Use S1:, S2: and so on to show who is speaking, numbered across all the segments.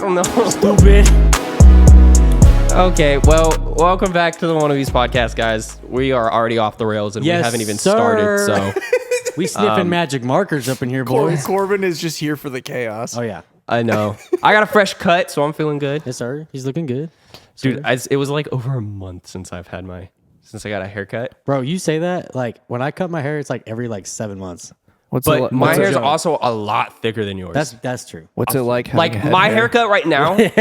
S1: don't know.
S2: Stupid.
S1: Okay, well, welcome back to the Wannabes podcast, guys. We are already off the rails and we haven't even started, so
S2: we sniffing magic markers up in here, boys.
S3: Corbin is just here for the chaos.
S2: Oh yeah.
S1: I know. I got a fresh cut, so I'm feeling good.
S2: Yes, sir. He's looking good.
S1: Dude, it was like over a month since I got a haircut.
S2: Bro, you say that like when I cut my hair, it's like every 7 months.
S1: But my hair is also a lot thicker than yours.
S2: That's true.
S3: What's it like?
S1: Like my haircut right now, dude.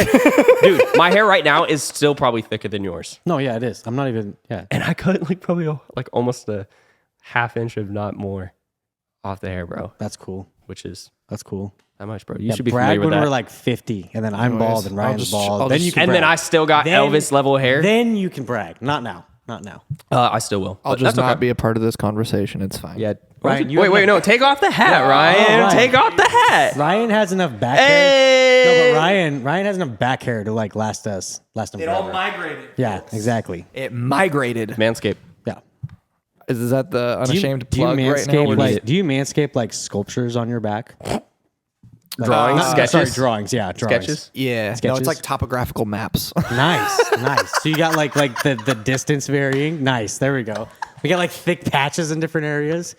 S1: My hair right now is still probably thicker than yours.
S2: No, yeah, it is. I'm not even. Yeah.
S1: And I cut probably almost a half inch, if not more, off the hair, bro.
S2: That's cool. That's cool.
S1: That much, bro. You should be
S2: brag
S1: familiar with
S2: when
S1: that.
S2: we're like 50, and then I'm bald and Ryan's bald.
S3: Then
S1: I still got Elvis level hair.
S2: Then you can brag. Not now. Not now.
S1: I still will.
S3: I'll
S1: but
S3: just
S1: that's
S3: not
S1: okay.
S3: be a part of this conversation. It's fine.
S1: Yeah.
S2: Ryan,
S1: wait, no. Take off the hat, Ryan.
S2: Ryan.
S1: Take off the hat.
S2: Ryan has enough back
S1: Hey!
S2: hair. No, but Ryan has enough back hair to last him
S3: It
S2: forever.
S3: all migrated.
S2: Yeah, exactly.
S3: It migrated.
S1: Manscaped.
S2: Yeah.
S3: Is that the unashamed plug right now?
S2: Do you manscape sculptures on your back?
S1: Drawings, sketches.
S2: Sorry, drawings. Yeah, drawings.
S1: Sketches.
S3: Yeah. No,
S2: Sketches?
S3: it's like topographical maps.
S2: Nice. So you got like the distance varying. Nice. There we go. We got thick patches in different areas.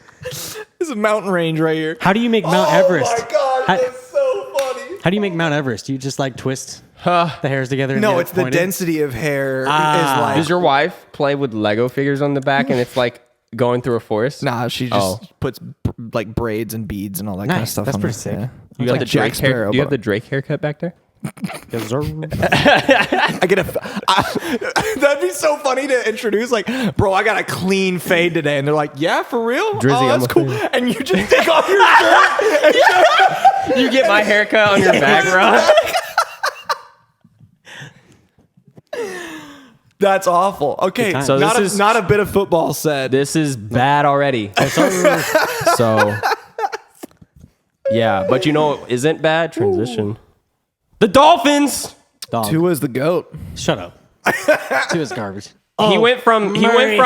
S3: There's a mountain range right here.
S2: How do you make Mount Everest?
S3: Oh my god, that's so funny.
S2: How do you make Mount Everest? Do you just twist the hairs together? And
S3: No,
S2: get
S3: it's the
S2: pointed?
S3: density of hair is like.
S1: Does your wife play with Lego figures on the back and it's like going through a forest?
S3: Nah, she just puts braids and beads and all that kind of
S2: Nice.
S3: stuff.
S2: That's
S3: on
S2: pretty
S3: it.
S2: sick.
S3: Yeah.
S1: You got the
S3: Jack
S1: Drake hair.
S3: Sparrow,
S1: Do you have
S3: but-
S1: the Drake haircut back there?
S2: Yes, sir.
S3: I get that'd be so funny to introduce. Bro, I got a clean fade today, and they're like, "Yeah, for real?
S1: Drizzy,
S3: oh,
S1: I'm
S3: that's
S1: a
S3: cool."
S1: fan.
S3: And you just take off your shirt.
S1: You get my haircut on your back, bro.
S3: That's awful. Okay,
S2: So
S3: not a bit of football said.
S1: This is bad already. So, yeah, but isn't bad? Transition. The Dolphins.
S2: Dog.
S3: Tua's the GOAT.
S2: Shut up. Tua's garbage.
S1: He went from
S2: Murray.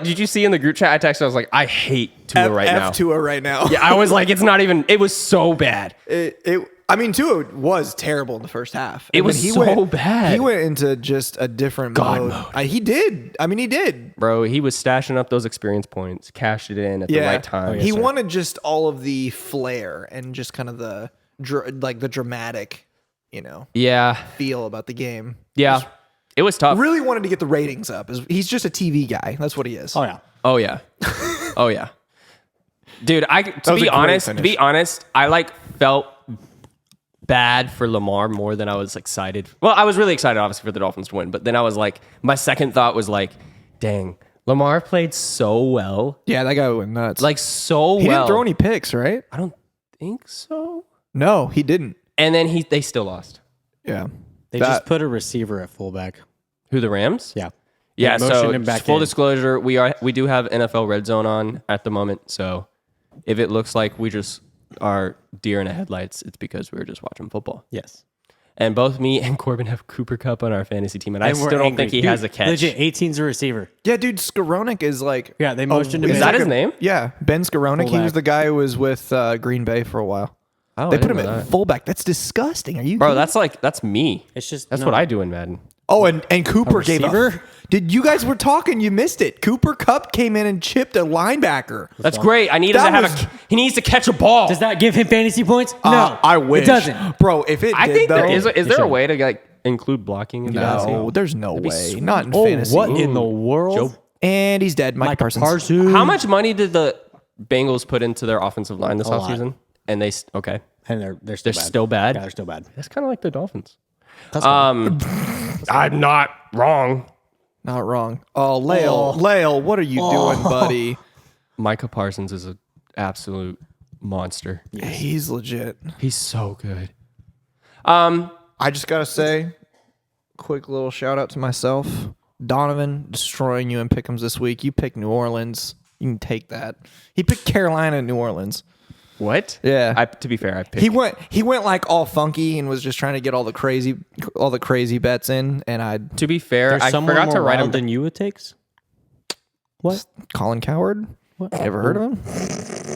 S1: did you see in the group chat I texted? I was like, I hate Tua right now.
S3: Tua right now.
S1: Yeah, I was like, it's not even. It was so bad.
S3: Tua was terrible in the first half.
S1: It was so bad.
S3: He went into just a different
S1: God
S3: mode. He did. He did.
S1: Bro, he was stashing up those experience points, cashed it in at the right time.
S3: He wanted just all of the flair and just kind of the dramatic,
S1: Yeah,
S3: feel about the game.
S1: yeah. It was tough.
S3: Really wanted to get the ratings up. He's just a TV guy. That's what he is.
S2: Oh yeah.
S1: Oh yeah. Oh yeah. Dude, to
S3: was
S1: be
S3: a great
S1: honest, I felt bad for Lamar more than I was excited. Well, I was really excited obviously for the Dolphins to win, but then I was like, my second thought was like, dang, Lamar played so well.
S3: Yeah, that guy went nuts.
S1: So
S3: he
S1: well.
S3: didn't throw any picks, right?
S1: I don't think so.
S3: No, he didn't.
S1: And then they still lost.
S3: Yeah.
S2: They just put a receiver at fullback.
S1: Who, the Rams?
S2: Yeah.
S1: Yeah,
S2: They
S1: so
S2: motioned him back
S1: full
S2: in.
S1: disclosure, we do have NFL Red Zone on at the moment. So if it looks like we just are deer in the headlights, it's because we were just watching football.
S2: Yes.
S1: And both me and Corbin have Cooper Kupp on our fantasy team, and I
S2: And we're
S1: still don't
S2: angry.
S1: think he
S2: Dude,
S1: has a catch.
S2: Legit, 18's a receiver.
S3: Yeah, dude, Skoranek is
S2: Yeah, they motioned him
S1: Is
S2: in.
S1: that his name?
S3: Yeah, Ben Skoranek. He
S2: Fullback.
S3: was the guy who was with Green Bay for a while.
S1: Oh,
S3: They
S1: I
S3: put
S1: didn't
S3: him
S1: know
S3: at
S1: that.
S3: fullback. That's disgusting. Are you
S1: Bro,
S3: kidding?
S1: that's me.
S2: It's just
S1: That's what I do in Madden.
S3: Oh, and Cooper gave
S2: receiver?
S3: Did you guys were talking? You missed it. Cooper Kupp came in and chipped a linebacker.
S1: That's great. I need him
S3: That
S1: to have
S3: was-
S1: he needs to catch a ball.
S2: Does that give him fantasy points? No,
S3: I wish.
S2: It doesn't.
S3: Bro, if it
S1: I
S3: did,
S1: think
S3: though,
S1: there is there a
S2: shouldn't.
S1: way to include blocking in fantasy?
S3: no, there's no
S1: be
S3: way.
S1: sweet.
S3: Not in
S2: Oh,
S3: fantasy.
S2: what in the world?
S1: Joe-
S3: And he's dead. Mike Parsons.
S2: Parsons.
S1: How much money did the Bengals put into their offensive line this
S2: A lot.
S1: offseason? And okay.
S2: And they're still
S1: They're
S2: bad.
S1: still bad?
S2: Yeah, they're still bad.
S1: That's kind of like the Dolphins.
S2: That's
S1: I'm not wrong.
S3: Not wrong. Oh, Lael, what are you doing, buddy?
S1: Micah Parsons is an absolute monster.
S3: He's legit.
S1: He's so good.
S3: I just gotta say, quick little shout out to myself. Donovan destroying you in pick'ems this week. You picked New Orleans. You can take that. He picked Carolina and New Orleans.
S1: What?
S3: Yeah.
S1: To be fair, I picked.
S3: He went like all funky and was just trying to get all the crazy bets in. And I
S1: To be fair,
S2: There's
S1: I
S2: someone
S1: forgot
S2: more
S1: to write
S2: wild
S1: him.
S2: than you it takes. What?
S3: Colin Coward. Ever heard of him?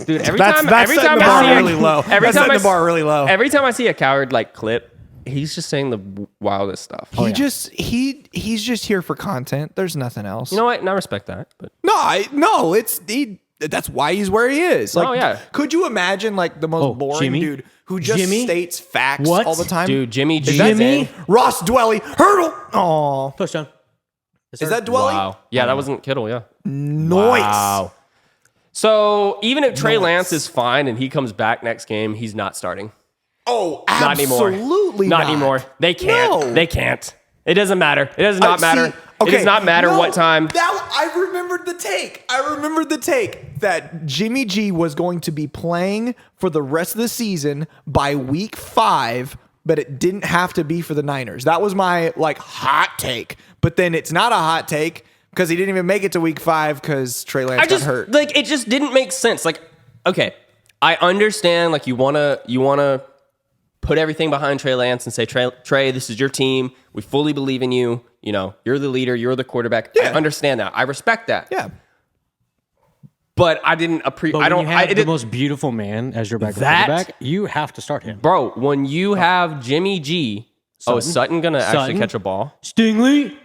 S1: Dude, every
S3: That's
S1: time
S3: setting
S1: I
S3: the bar
S1: see
S3: really low.
S1: Every
S3: That's
S1: time
S3: setting the bar really low.
S1: Every time I see a coward clip, he's just saying the wildest stuff.
S3: He's just here for content. There's nothing else.
S1: You know what? And I respect that. But
S3: That's why he's where he is. Like,
S1: Oh, yeah.
S3: Could you imagine like the most boring
S2: Jimmy?
S3: dude who just
S2: Jimmy?
S3: states facts
S2: What?
S3: all the time?
S1: dude, Jimmy G.
S2: Jimmy?
S3: Ross Dwelly hurdle. Oh,
S2: Touchdown.
S3: is that Dwelly?
S1: Wow. Yeah, that wasn't Kittle. Yeah.
S3: Nice.
S1: Wow. So even if Trey Lance is fine and he comes back next game, he's not starting.
S3: Oh,
S1: Not anymore.
S3: absolutely
S1: Not anymore. They can't.
S3: No.
S1: They can't. It doesn't matter. It does not matter.
S3: See, okay,
S1: it does not matter
S3: no,
S1: what time.
S3: I remembered the take. That Jimmy G was going to be playing for the rest of the season by week 5, but it didn't have to be for the Niners. That was my like hot take. But then it's not a hot take because he didn't even make it to week 5 because Trey Lance got hurt.
S1: Like it just didn't make sense. Like, okay, I understand. Like you wanna put everything behind Trey Lance and say, Trey, this is your team. We fully believe in you. You know, you're the leader. You're the quarterback.
S3: Yeah.
S1: I understand that. I respect that.
S3: Yeah.
S1: But I didn't appreciate.
S2: But
S1: I don't.
S2: When you have
S1: I
S2: the
S1: didn't,
S2: most beautiful man as your backup
S1: That-
S2: quarterback, you have to start him.
S1: bro. When you have Jimmy G, is Sutton gonna actually
S2: Sutton?
S1: catch a ball?
S2: Stingley.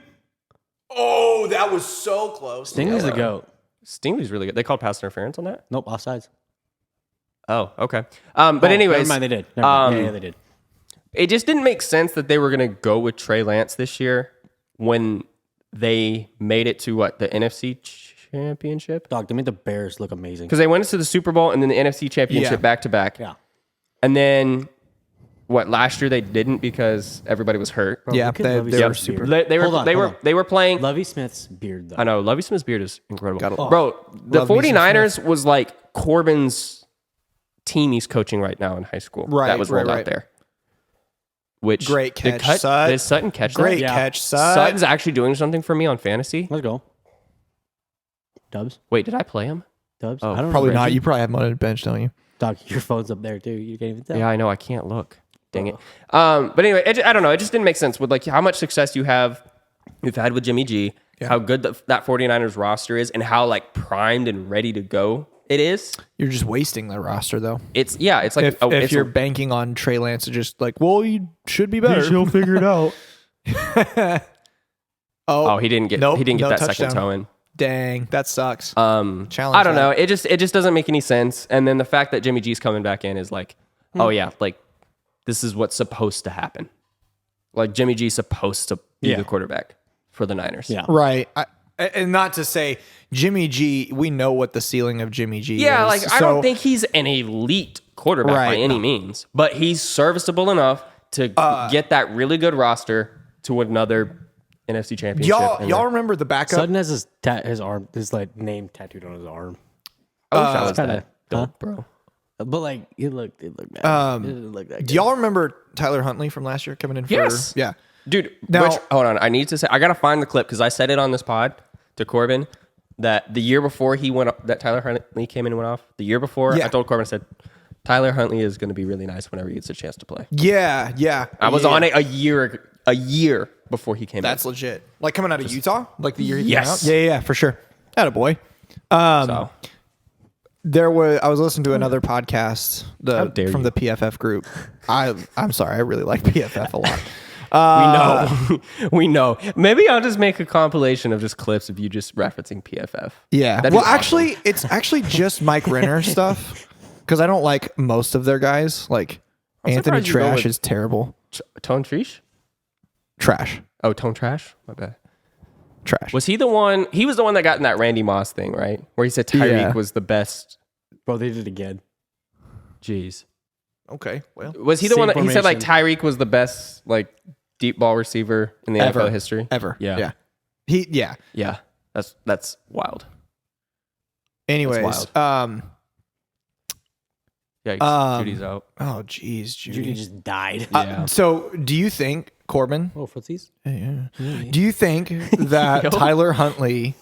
S3: Oh, that was so close.
S2: Stingley's the goat.
S1: Stingley's really good. They called pass interference on that.
S2: Nope, offsides.
S1: Oh, okay. But anyways,
S2: never mind, they did. Never mind. Yeah, they did.
S1: it just didn't make sense that they were going to go with Trey Lance this year when they made it to the NFC Championship?
S2: Dog, they made the Bears look amazing.
S1: Because they went into the Super Bowl and then the NFC Championship back to back.
S2: Yeah.
S1: And then last year they didn't because everybody was hurt.
S2: Bro,
S3: Yeah,
S2: look at
S3: they
S2: Lovie
S3: were
S2: Smith's
S3: super-
S2: beard.
S1: They
S2: Hold on.
S1: they were playing.
S2: Lovie Smith's beard, though.
S1: I know Lovie Smith's beard is incredible.
S3: Bro,
S1: The
S3: love me some
S1: 49ers was like Corbin's team he's coaching right now in high school.
S3: Right,
S1: that was rolled
S3: right.
S1: out there. Which
S3: Great
S1: did
S3: catch, Sut.
S1: Did Sutton catch
S3: Great
S1: that?
S2: Yeah.
S3: catch, Sut.
S1: Sutton's actually doing something for me on fantasy.
S2: Let's go. Dubs?
S1: Wait, did I play him?
S2: Dubs?
S1: Oh,
S2: I don't
S3: Probably
S2: know.
S3: not.
S2: Reggie.
S3: You probably have him on a bench, don't you?
S2: Dog, your phone's up there, too. You can't even tell.
S1: Yeah, I know. I can't look. Dang it. But anyway, I don't know. It just didn't make sense with how much success you've had with Jimmy G, how good that 49ers roster is, and how primed and ready to go it is.
S3: You're just wasting the roster, though.
S1: It's like
S3: If you're banking on Trey Lance to just you should be better. He'll figure it out.
S1: he didn't get
S3: Nope,
S1: he didn't get
S3: no
S1: that
S3: touchdown.
S1: second toe in.
S3: Dang, that sucks. Challenge
S1: I don't
S3: that.
S1: know. It just doesn't make any sense. And then the fact that Jimmy G's coming back in is oh yeah, this is what's supposed to happen. Jimmy G's supposed to be the quarterback for the Niners.
S2: Yeah.
S3: Right. And not to say Jimmy G, we know what the ceiling of Jimmy G
S1: Yeah,
S3: is.
S1: I don't think he's an elite quarterback by
S3: Right.
S1: any means, but he's serviceable enough to get that really good roster to another NFC championship.
S3: Y'all remember the backup?
S2: Sutton has his name tattooed on his arm.
S1: I wish I was
S2: kinda-
S1: that dope, bro.
S2: But it looked bad. It didn't look that good.
S3: Do y'all remember Tyler Huntley from last year coming in for?
S1: Yes.
S3: Yeah.
S1: Dude,
S3: Now-
S1: hold on. I need to say, I got to find the clip because I said it on this pod to Corbin that the year before that Tyler Huntley came in and went off, the year before,
S3: Yeah.
S1: I told Corbin, I said, Tyler Huntley is going to be really nice whenever he gets a chance to play.
S3: Yeah.
S1: I was on it a year before he came
S3: That's
S1: in.
S3: legit. Coming out of Utah? The year he
S1: Yes.
S3: came out? Yeah, for sure. Attaboy.
S1: So,
S3: I was listening to another podcast
S1: dare
S3: from
S1: you.
S3: the PFF group. I'm sorry, I really like PFF a lot.
S1: we know. Maybe I'll just make a compilation of just clips of you just referencing PFF.
S3: Yeah.
S1: That'd be awesome.
S3: actually, it's actually just Mike Renner stuff because I don't like most of their guys. Anthony
S1: surprised you go
S3: Trash
S1: with-
S3: is terrible.
S1: Tone Trish?
S3: Trash.
S1: Oh, Tone Trash? My bad.
S3: Trash.
S1: Was he the one? He was the one that got in that Randy Moss thing, right? Where he said Tyreek
S3: Yeah.
S1: was the best.
S2: Bro, they did it again.
S1: Jeez.
S3: Okay. Well,
S1: Was he the one that he said
S2: formation.
S1: Tyreek was the best deep ball receiver in the NFL history?
S3: ever.
S1: Yeah.
S3: Yeah.
S1: Yeah. That's wild.
S3: Anyways,
S1: That's Yeah, Judy's out.
S3: oh geez,
S2: Judy
S3: Judy.
S2: just died.
S1: Yeah.
S3: So, do you think Corbin?
S2: Oh, footsies?
S3: Do you think that
S1: Yo.
S3: Tyler Huntley,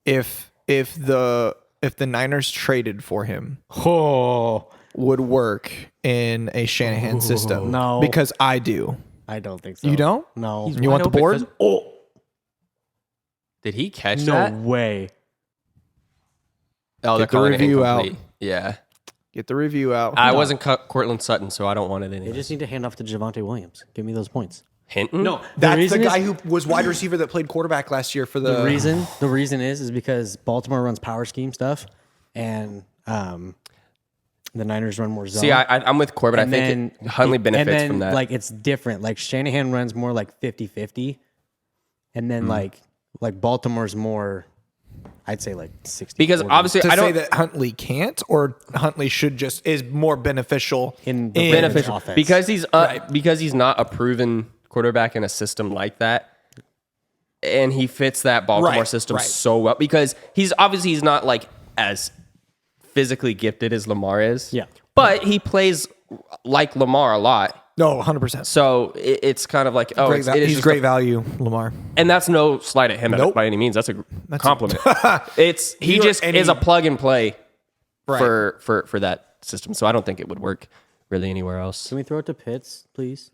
S3: if the Niners traded for him,
S2: Oh,
S3: would work in a Shanahan system?
S2: No.
S3: Because I do.
S2: I don't think so.
S3: You don't?
S2: No.
S3: You want the
S1: Wide open
S3: board?
S1: 'cause- Did he catch
S2: No
S1: that?
S2: way.
S1: Oh, they're
S3: Get the
S1: calling it
S3: review out.
S1: incomplete. Yeah.
S3: Get the review out.
S1: I wasn't Cortland Sutton, so I don't want it
S2: They
S1: anyway.
S2: just need to hand off to Javonte Williams. Give me those points.
S1: Hinton?
S2: No,
S3: That's the guy who was wide receiver that played quarterback last year for the.
S2: The reason is because Baltimore runs power scheme stuff, and the Niners run more zone.
S1: See, I'm with Corbin. I think Huntley benefits from that.
S2: Like it's different. Like Shanahan runs more like 50-50, and then like Baltimore's more. I'd say like 60.
S1: Because obviously,
S3: To
S1: I
S3: say
S1: don't
S3: that Huntley can't, or Huntley should just is more beneficial
S2: in the
S1: beneficial
S2: offense.
S1: because he's not a proven quarterback in a system like that, and he fits that Baltimore system so well because he's not like as physically gifted as Lamar is.
S2: Yeah.
S1: But he plays like Lamar a lot.
S3: No, 100%.
S1: So it's kind of like,
S3: He's great value, Lamar.
S1: and that's no slight at him by any means. That's a compliment. He just is a plug and play for that system. So I don't think it would work really anywhere else.
S2: Can we throw it to Pitts, please?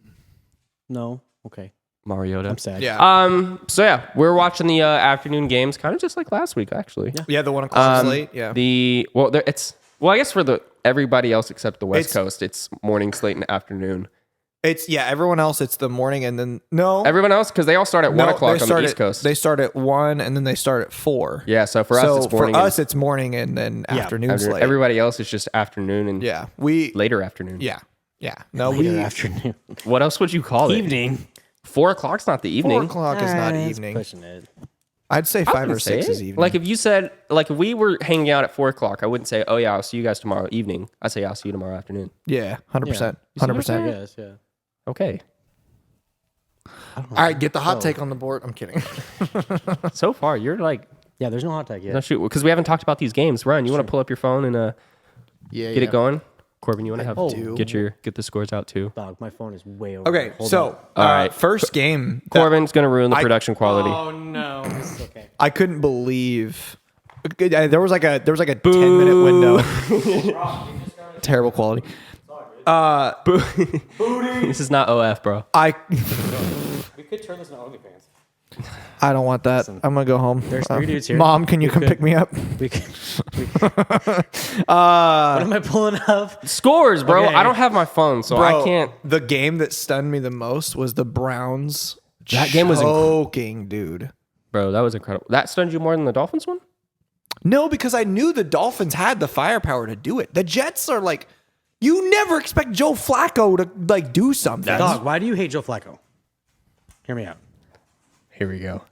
S2: No. Okay.
S1: Mariota.
S2: I'm sad.
S3: Yeah.
S1: So yeah, we're watching the afternoon games, kind of just like last week, actually.
S3: Yeah, the 1 o'clock slate. Yeah.
S1: I guess for everybody else except the West Coast, it's morning slate and afternoon.
S3: Everyone else, it's the morning and then
S1: Everyone else, because they all start at 1 o'clock on the East Coast.
S3: They start at 1 and then they start at 4.
S1: Yeah, so for us, it's morning.
S3: For us, it's morning and then afternoon slate.
S1: Everybody else is just afternoon and later afternoon.
S3: Yeah. Yeah. No,
S2: Later afternoon.
S1: What else would you call it?
S2: Evening.
S1: 4 o'clock's not the evening.
S3: 4 o'clock is not
S2: That's
S3: evening.
S2: pushing it.
S3: I'd say 5 or 6 is evening.
S1: Like if you said, like if we were hanging out at 4 o'clock, I wouldn't say, oh yeah, I'll see you guys tomorrow evening. I'd say, I'll see you tomorrow afternoon.
S3: Yeah, 100%.
S2: I
S3: 100%.
S2: guess, yeah.
S1: Okay.
S3: All right, get the hot take on the board. I'm kidding.
S1: So far, you're like,
S2: Yeah, there's no hot tag yet.
S1: no shoot, because we haven't talked about these games. Ryan, you want to pull up your phone and
S3: Yeah.
S1: get it going? Corbin, you want to
S3: do.
S1: get the scores out too?
S2: Dog, my phone is way over.
S3: Okay,
S2: Hold
S3: so
S2: on.
S1: All right.
S3: first game.
S1: Corbin's going to ruin the production quality.
S2: Oh no, this is okay.
S3: I couldn't believe there was like a 10-minute window. Terrible quality.
S1: This is not OF, bro.
S2: We could turn this into OnlyFans.
S3: I don't want that. I'm gonna go home.
S2: There's 3 dudes here.
S3: Mom, can you come pick me up?
S2: We could. What am I pulling up?
S1: Scores, bro.
S2: Okay.
S1: I don't have my phone, so I can't.
S3: The game that stunned me the most was the Browns.
S1: That game was
S3: choking, dude.
S1: Bro, that was incredible. That stunned you more than the Dolphins one?
S3: No, because I knew the Dolphins had the firepower to do it. The Jets are like, you never expect Joe Flacco to like do something.
S2: Dog, why do you hate Joe Flacco? Hear me out.
S1: Here we go.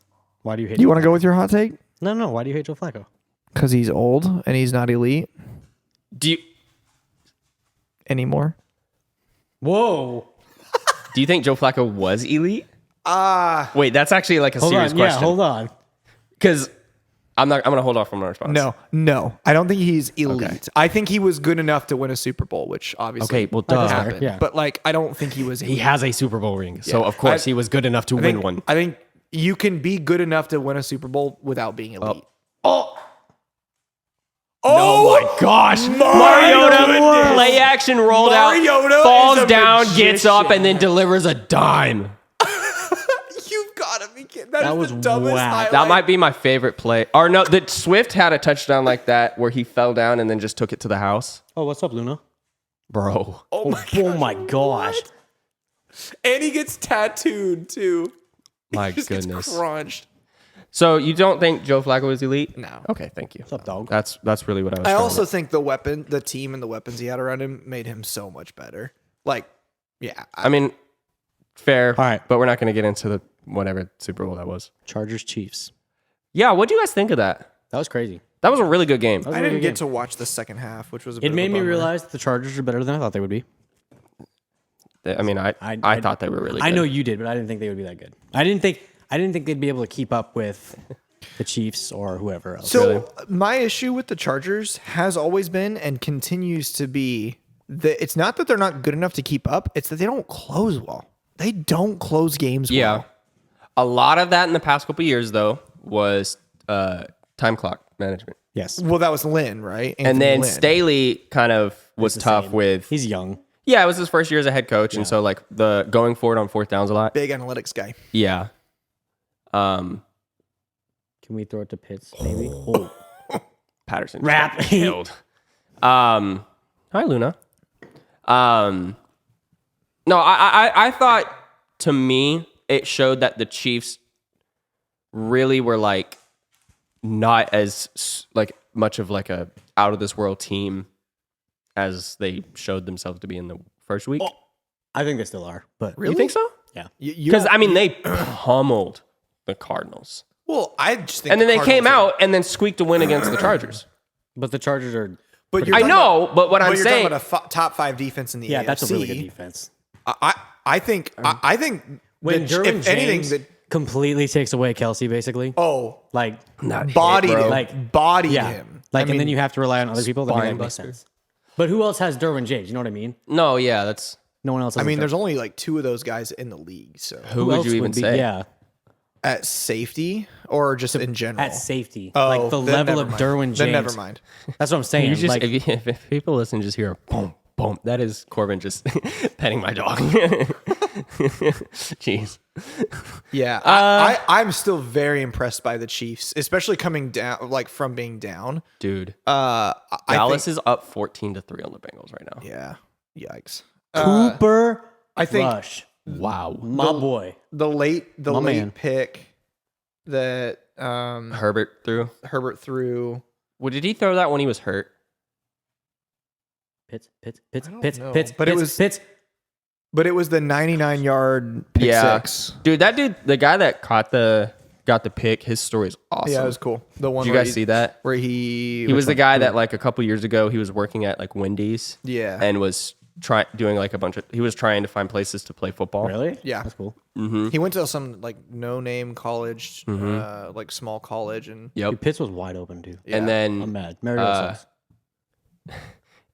S2: Why do you hate?
S3: You want to go with your hot take?
S2: No. Why do you hate Joe Flacco?
S3: Because he's old and he's not elite
S1: Do
S3: anymore.
S2: Whoa.
S1: you think Joe Flacco was elite? Wait, that's actually like a
S2: Hold
S1: serious
S2: on.
S1: question.
S2: Yeah, hold on.
S1: Because I'm gonna hold off from my response.
S3: No. I don't think he's elite.
S1: Okay.
S3: I think he was good enough to win a Super Bowl, which obviously
S1: Okay, well, duh.
S3: happened.
S2: Yeah.
S3: But like, I don't think he was elite.
S1: He has a Super Bowl ring, so of course he was good enough to win one.
S3: I think you can be good enough to win a Super Bowl without being elite.
S1: Oh my gosh! Mariota play action rolled
S3: Mariota
S1: out, falls
S3: is a
S1: down, gets
S3: magician.
S1: up, and then delivers a dime.
S3: You've got to be kidding. That
S2: was
S3: is the dumbest
S2: whack.
S3: highlight.
S1: That might be my favorite play. Or no, that Swift had a touchdown like that where he fell down and then just took it to the house.
S2: Oh, what's up, Luna?
S1: Bro.
S2: Oh my gosh.
S3: And he gets tattooed too.
S1: My
S3: He just gets
S1: goodness.
S3: crunched.
S1: So you don't think Joe Flacco is elite?
S3: No.
S1: Okay, thank you.
S2: What's up, dog?
S1: That's really what I was
S3: I
S1: trying
S3: also
S1: to-
S3: think the team and the weapons he had around him made him so much better. Like, yeah.
S1: I mean, fair.
S2: All right.
S1: But we're not going to get into the whatever Super Bowl that was.
S2: Chargers Chiefs.
S1: Yeah, what do you guys think of that?
S2: That was crazy.
S1: That was a really good game.
S3: I didn't get to watch the second half, which was a bit
S2: It
S3: of
S2: made
S3: a
S2: me
S3: bummer.
S2: realize that the Chargers are better than I thought they would be.
S1: I mean, I thought they were really good.
S2: I know you did, but I didn't think they would be that good. I didn't think they'd be able to keep up with the Chiefs or whoever else.
S3: So my issue with the Chargers has always been and continues to be that it's not that they're not good enough to keep up; it's that they don't close well. They don't close games
S1: Yeah.
S3: well.
S1: A lot of that in the past couple of years, though, was time clock management.
S2: Yes.
S3: Well, that was Lynn, right?
S1: And
S3: Anthony
S1: then
S3: Lynn.
S1: Staley kind of was
S2: the
S1: tough
S2: same.
S1: with.
S2: He's young.
S1: Yeah, it was his first year as a head coach, and so like the going forward on fourth downs a lot.
S3: big analytics guy.
S1: Yeah.
S2: Can we throw it to Pitts, maybe? Oh.
S1: Patterson
S2: Rap.
S1: killed. Hi, Luna. No, I thought, to me, it showed that the Chiefs really were like not as like much of like a out of this world team as they showed themselves to be in the first week.
S2: Oh, I think they still are, but
S1: You think so?
S2: yeah.
S1: Because I mean, they pummeled the Cardinals,
S3: Well, I just think
S1: and then
S3: the
S1: they came
S3: Cardinals
S1: out and then squeaked a win against the Chargers.
S2: But the Chargers are.
S3: But you're
S1: I
S3: talking
S1: know,
S3: about-
S1: but what I'm
S3: you're
S1: saying,
S3: talking about a top 5 defense in the
S2: Yeah,
S3: AFC.
S2: that's a really good defense.
S3: I think
S2: When
S3: that
S2: Derwin
S3: if anything
S2: James
S3: that
S2: completely takes away Kelsey, basically,
S3: like
S1: not
S3: bodied
S1: hit, bro.
S3: him,
S2: Like,
S3: bodied
S2: yeah,
S3: him.
S2: like,
S3: I
S2: and
S3: mean,
S2: then you have to rely on other people. That
S1: spine
S2: makes
S1: buster.
S2: sense. But who else has Derwin James? You know what I mean?
S1: No, yeah, that's
S2: No one else. Has
S3: I mean,
S2: a
S3: there's only like 2 of those guys in the league. So
S1: who would
S2: else
S1: you even
S2: be-
S1: say?
S2: Yeah,
S3: at safety or just in general?
S2: at safety,
S3: Oh,
S2: like the
S3: then
S2: level
S3: never
S2: of
S3: mind.
S2: Derwin James.
S3: Then never mind.
S2: That's what I'm saying.
S1: You just
S2: like,
S1: if people listen, just hear a boom, boom. That is Corbin just petting my dog. Jeez.
S3: Yeah, I'm still very impressed by the Chiefs, especially coming down, like from being down.
S1: Dude,
S3: I
S1: Dallas
S3: think,
S1: is up 14-3 on the Bengals right now.
S3: yeah, yikes.
S2: Cooper
S3: I think
S2: Rush,
S1: Wow.
S2: my boy.
S3: the late
S2: man.
S3: pick that
S1: Herbert threw.
S3: Herbert threw.
S1: Well, did he throw that when he was hurt?
S2: Pitts,
S3: don't
S2: Pitts,
S3: know.
S2: Pitts,
S3: But it
S2: Pitts,
S3: was-
S2: Pitts.
S3: But it was the 99-yard pick six.
S1: Dude, that dude, the guy that got the pick, his story is awesome.
S3: Yeah, it was cool. The one
S1: Did you
S3: where
S1: guys see that?
S3: where he
S1: He was the guy that like a couple years ago he was working at like Wendy's.
S3: Yeah.
S1: And was doing like a bunch of he was trying to find places to play football.
S2: Really?
S3: Yeah.
S2: That's cool.
S3: He went to some like no-name college, like small college, and
S1: Yep.
S2: Dude, Pitts was wide open, dude.
S1: And
S2: I'm
S1: then
S2: mad. Mariota sucks.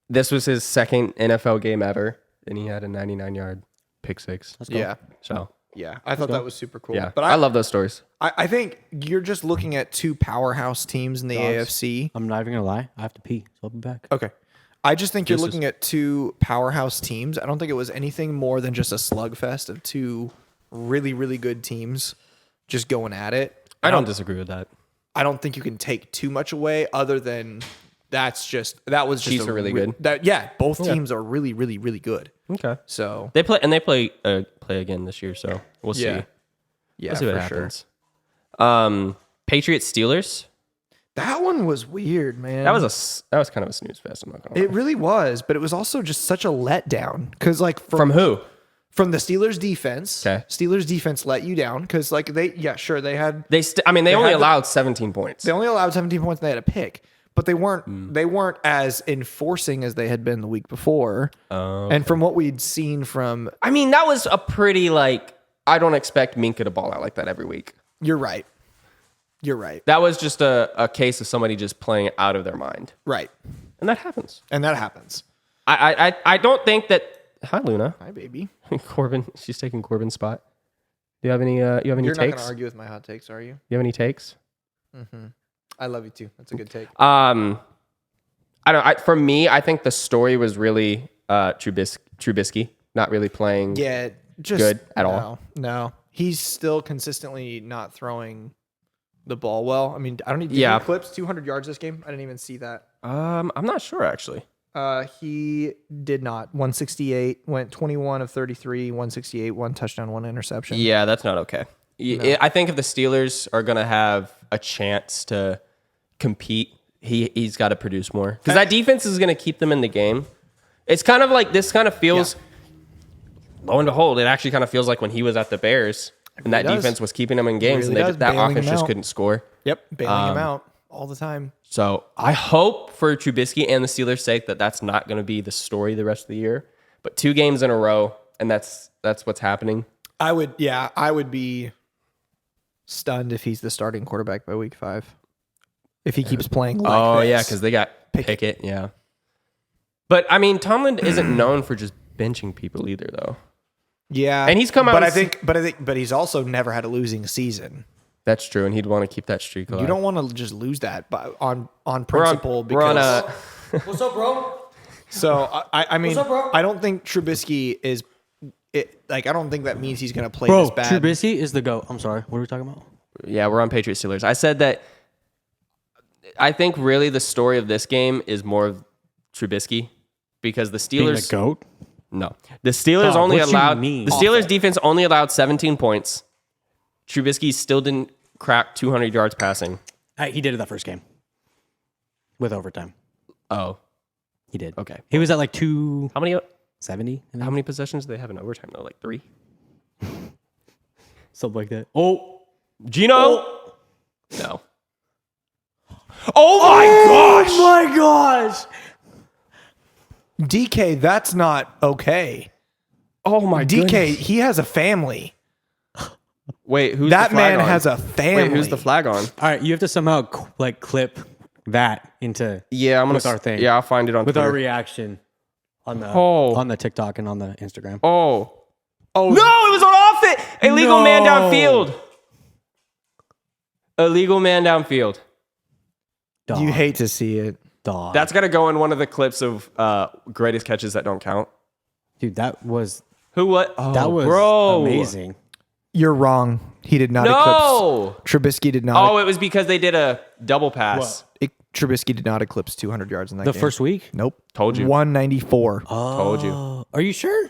S1: this was his second NFL game ever, and he had a 99-yard pick six.
S2: Let's go.
S3: yeah,
S1: So
S3: yeah. I thought that was super cool.
S1: yeah,
S3: But
S1: I love those stories.
S3: I think you're just looking at 2 powerhouse teams in the
S2: Dogs.
S3: AFC.
S2: I'm not even gonna lie. I have to pee, so I'll be back.
S3: Okay. I just think you're
S1: This is-
S3: looking at 2 powerhouse teams. I don't think it was anything more than just a slugfest of 2 really, really good teams just going at it.
S1: I don't disagree with that.
S3: I don't think you can take too much away other than that was just
S1: Chiefs
S3: a
S1: are really good.
S3: Both teams are really, really, really good.
S1: Okay.
S3: So
S1: They play again this year, so we'll see.
S3: yeah,
S1: We'll see what
S3: for
S1: happens. Patriots Steelers.
S3: That one was weird, man.
S1: That was kind of a snooze fest. I'm not gonna lie.
S3: It really was, but it was also just such a letdown because like
S1: From who?
S3: from the Steelers defense.
S1: Okay.
S3: Steelers defense let you down because like they only
S1: They only
S3: had the-
S1: allowed 17 points.
S3: allowed 17 points and they had a pick, but they weren't as enforcing as they had been the week before. And from what we'd seen from,
S1: I mean, that was a pretty like. I don't expect Minka to ball out like that every week.
S3: you're right. You're right.
S1: That was just a case of somebody just playing out of their mind,
S3: Right.
S1: and that happens.
S3: And that happens.
S1: I don't think that. Hi, Luna.
S3: Hi, baby.
S1: Corbin. She's taking Corbin's spot. Do you have any? You have any
S3: You're not going
S1: takes?
S3: to argue with my hot takes, are you?
S1: You have any takes?
S3: I love you too. That's a good take.
S1: I don't. For me, I think the story was really Trubisky not really playing.
S3: Yeah, just
S1: good at all?
S3: No, he's still consistently not throwing the ball well. I mean, I don't need
S1: Yeah.
S3: clips. 200 yards this game. I didn't even see that.
S1: I'm not sure actually.
S3: He did not. 168 went 21 of 33, 168, 1 touchdown, 1 interception.
S1: Yeah, that's not okay. I think if the Steelers are gonna have a chance to compete, he's got to produce more because that defense is gonna keep them in the game. It's kind of like this. Kind of feels. Lo and behold, it actually kind of feels like when he was at the Bears and that
S3: does.
S1: defense was keeping them in games,
S3: really
S1: and
S3: does,
S1: that
S3: bailing
S1: offense
S3: them
S1: just
S3: out.
S1: couldn't score.
S3: Yep, bailing him out all the time.
S1: So I hope for Trubisky and the Steelers' sake that that's not going to be the story the rest of the year. But 2 games in a row, and that's what's happening.
S3: I would be stunned if he's the starting quarterback by week 5. If he keeps playing like
S1: Oh
S3: this.
S1: yeah, because they got Pickett. Yeah, but I mean, Tomlin isn't known for just benching people either, though.
S3: Yeah,
S1: And he's come out
S3: But
S1: and
S3: he's also never had a losing season.
S1: That's true, and he'd want to keep that streak alive.
S3: You don't want to just lose that on principle.
S1: We're on a.
S2: What's up, bro?
S3: So I mean,
S2: up, bro?
S3: I don't think Trubisky is it. Like I don't think that means he's going to play
S2: Bro,
S3: this bad.
S2: Trubisky is the GOAT. I'm sorry. What are we talking about?
S1: Yeah, we're on Patriots Steelers. I said that. I think really the story of this game is more of Trubisky because the
S2: Being
S1: Steelers.
S2: the GOAT?
S1: No, the Steelers
S2: Dog,
S1: only
S2: what you
S1: allowed.
S2: mean?
S1: The Steelers defense only allowed 17 points. Trubisky still didn't crack 200 yards passing.
S2: He did it that first game. With overtime.
S1: Oh,
S2: He did.
S1: okay.
S2: He was at like 270.
S1: How many possessions do they have in overtime though? Like 3.
S2: Something like that. Oh.
S1: Gino. No. Oh my gosh!
S2: Oh my gosh.
S3: DK, that's not okay.
S1: Oh my
S3: DK,
S1: goodness.
S3: he has a family.
S1: Wait, who's
S3: That
S1: the flag
S3: man
S1: on?
S3: has a family.
S1: Wait, who's the flag on?
S2: All right, you have to somehow clip that into
S1: Yeah, I'm gonna
S2: with our thing.
S1: Yeah, I'll find it on
S2: with
S1: Twitter.
S2: our reaction on the
S1: Oh.
S2: TikTok and on the Instagram.
S1: Oh no! It was on off it. Illegal man
S2: No.
S1: downfield. Illegal man downfield.
S2: Dog.
S3: You hate to see it.
S2: Dog.
S1: That's got to go in one of the clips of greatest catches that don't count.
S2: Dude, that was
S1: Who? What? Oh,
S2: that was
S1: bro.
S2: amazing.
S3: You're wrong. He did not
S1: No.
S3: eclipse. Trubisky did not.
S1: Oh, it was because they did a double pass.
S3: Trubisky did not eclipse 200 yards in that
S2: The
S3: game.
S2: first week?
S3: Nope.
S1: Told you.
S3: 194.
S1: Told you.
S2: Are you sure?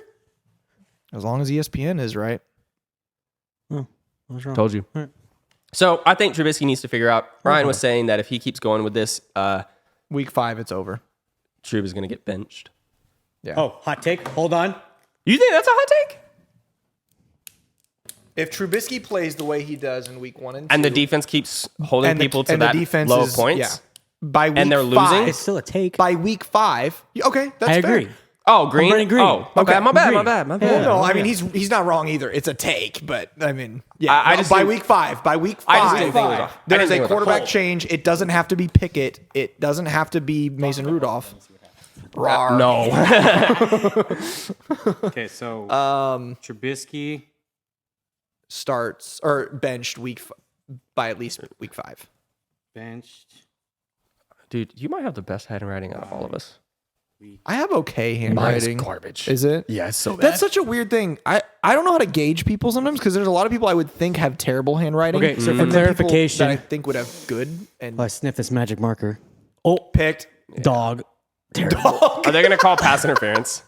S3: As long as ESPN is right.
S2: I was wrong.
S1: Told you.
S2: Right.
S1: So I think Trubisky needs to figure out. Ryan was saying that if he keeps going with this,
S3: Week 5, it's over.
S1: Trub is going to get benched.
S3: Yeah.
S2: Oh, hot take. Hold on.
S1: You think that's a hot take?
S3: If Trubisky plays the way he does in week 1 and 2,
S1: And the defense keeps holding people to that
S3: defense
S1: low
S3: is-
S1: points.
S3: yeah. By week
S1: And they're
S3: 5,
S1: losing?
S2: It's still a take.
S3: By week 5, okay, that's
S2: I
S3: fair.
S2: agree.
S1: Oh, Green.
S2: Brandon Green.
S1: Oh, my
S3: Okay.
S1: bad. My bad.
S2: Green.
S1: My bad. My bad.
S3: Well, no, I mean he's not wrong either. It's a take, but I mean, yeah.
S1: I
S3: No,
S1: just
S3: by
S1: think-
S3: week 5,
S1: I just didn't think it was off.
S3: there
S1: I
S3: is
S1: didn't think
S3: a
S1: it was
S3: quarterback
S1: off.
S3: change. It doesn't have to be Pickett. It doesn't have to be Mason Rudolph. Rawr.
S1: No.
S2: Okay, so Trubisky.
S3: Starts or benched by at least week 5.
S2: Benched.
S1: Dude, you might have the best handwriting out of all of us.
S3: I have okay handwriting.
S1: garbage.
S3: Is it?
S1: Yeah, it's so bad.
S3: That's such a weird thing. I don't know how to gauge people sometimes because there's a lot of people I would think have terrible handwriting.
S2: Okay, so
S3: and
S2: for
S3: then people
S2: clarification-
S3: that I think would have good and
S2: I sniff this magic marker. Oh,
S3: picked.
S2: dog.
S1: Are they going to call pass interference?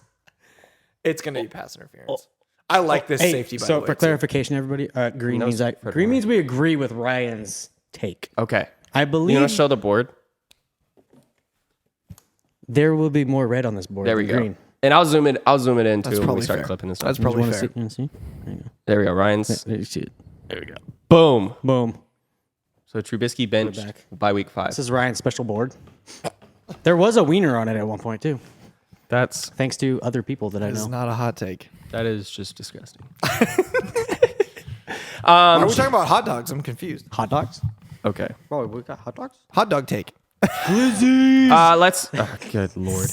S3: It's going to be pass interference. I like this
S2: Hey,
S3: safety. By
S2: so
S3: the way,
S2: for
S3: too.
S2: clarification, everybody, green means green means we agree with Ryan's take.
S1: Okay.
S2: I
S1: You
S2: believe
S1: want to show the board?
S2: there will be more red on this board.
S1: There we
S2: than
S1: go.
S2: Green.
S1: And I'll zoom it in too when we
S3: probably
S1: start
S3: fair.
S1: clipping and stuff.
S3: That's probably
S2: You
S3: fair.
S2: wanna see? There you go.
S1: There we go. Ryan's.
S2: There you see it.
S1: There we go. Boom.
S2: Boom.
S1: So Trubisky benched
S2: back.
S1: by week 5.
S2: This is Ryan's special board. There was a wiener on it at one point too,
S1: That's
S2: thanks to other people that I
S3: This is
S2: know.
S3: not a hot take.
S1: that is just disgusting.
S3: Are we talking about hot dogs? I'm confused.
S2: Hot dogs?
S1: Okay.
S2: Bro, we got hot dogs.
S3: Hot dog take.
S1: Let's. Oh, good lord.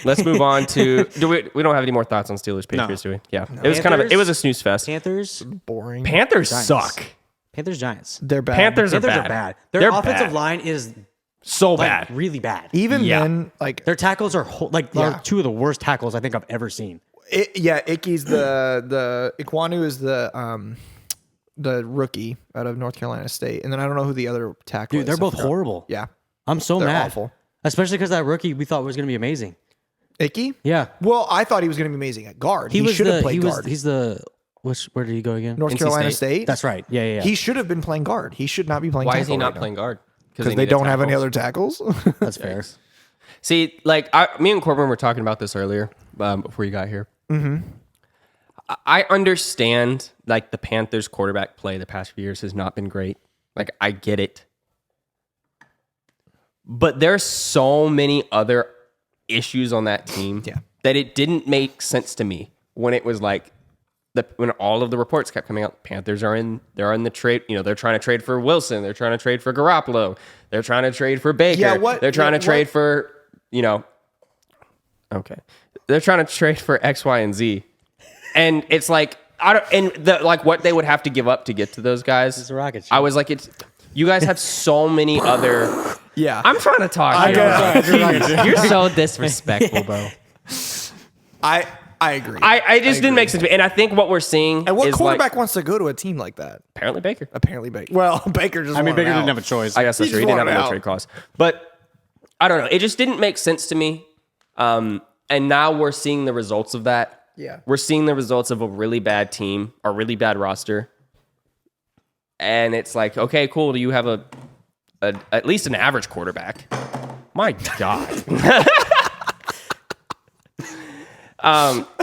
S1: Let's move on to. We don't have any more thoughts on Steelers Patriots, do we? Yeah. It was
S2: Panthers?
S1: it was a snooze fest.
S2: Panthers.
S3: Boring.
S1: Panthers
S2: Giants.
S1: suck.
S2: Panthers. Giants.
S3: They're bad.
S1: Panthers
S2: Panthers
S1: are
S2: are
S1: bad.
S2: bad. Their
S1: They're
S2: offensive
S1: bad.
S2: line is
S1: So
S2: like
S1: bad.
S2: really bad.
S3: Even
S1: Yeah.
S3: then, like
S2: Their tackles are
S3: Yeah.
S2: two of the worst tackles I think I've ever seen.
S3: Icky's the Ikwanu is the rookie out of North Carolina State, and then I don't know who the other tackle
S2: Dude,
S3: is.
S2: they're
S3: I
S2: both
S3: forgot.
S2: horrible.
S3: Yeah,
S2: I'm so
S3: they're
S2: mad.
S3: awful.
S2: Especially because that rookie we thought was going to be amazing.
S3: Icky.
S2: Yeah.
S3: Well, I thought he was going to be amazing at guard. He
S2: was
S3: should have played guard.
S2: He's the where did he go again?
S3: North
S1: NC
S3: Carolina
S1: State?
S3: State.
S2: That's right. Yeah.
S3: He should have been playing guard. He should not be playing.
S1: Why is he
S3: tackle
S1: not
S3: right now.
S1: playing guard?
S3: Because they don't have any other tackles.
S2: That's fair.
S1: See, like me and Corbin were talking about this earlier before you got here. Mm-hmm. I understand like the Panthers quarterback play the past few years has not been great. Like I get it. But there's so many other issues on that team that it didn't make sense to me when it was like when all of the reports kept coming out. Panthers they're in the trade. You know, they're trying to trade for Wilson. They're trying to trade for Garoppolo. They're trying to trade for Baker.
S3: Yeah,
S1: they're trying to trade for okay. They're trying to trade for X, Y, and Z, and it's like what they would have to give up to get to those guys.
S2: It's a rocket ship.
S1: I was like, you guys have so many other.
S3: Yeah,
S1: I'm trying to talk. You're so disrespectful, bro.
S3: I agree.
S1: I just didn't make sense to me. And I think what we're seeing
S3: and what
S1: is
S3: quarterback
S1: like,
S3: wants to go to a team like that?
S1: apparently Baker.
S3: Apparently Baker. Well, Baker just.
S2: Baker
S3: wanted
S2: didn't
S3: out.
S2: have a choice.
S1: I guess that's
S3: He
S1: true. He
S3: just
S1: didn't have
S3: wanted
S1: a
S3: out.
S1: trade clause. But I don't know. It just didn't make sense to me. And now we're seeing the results of that.
S3: Yeah.
S1: We're seeing the results of a really bad team, a really bad roster. And it's like, okay, cool. Do you have at least an average quarterback? My God.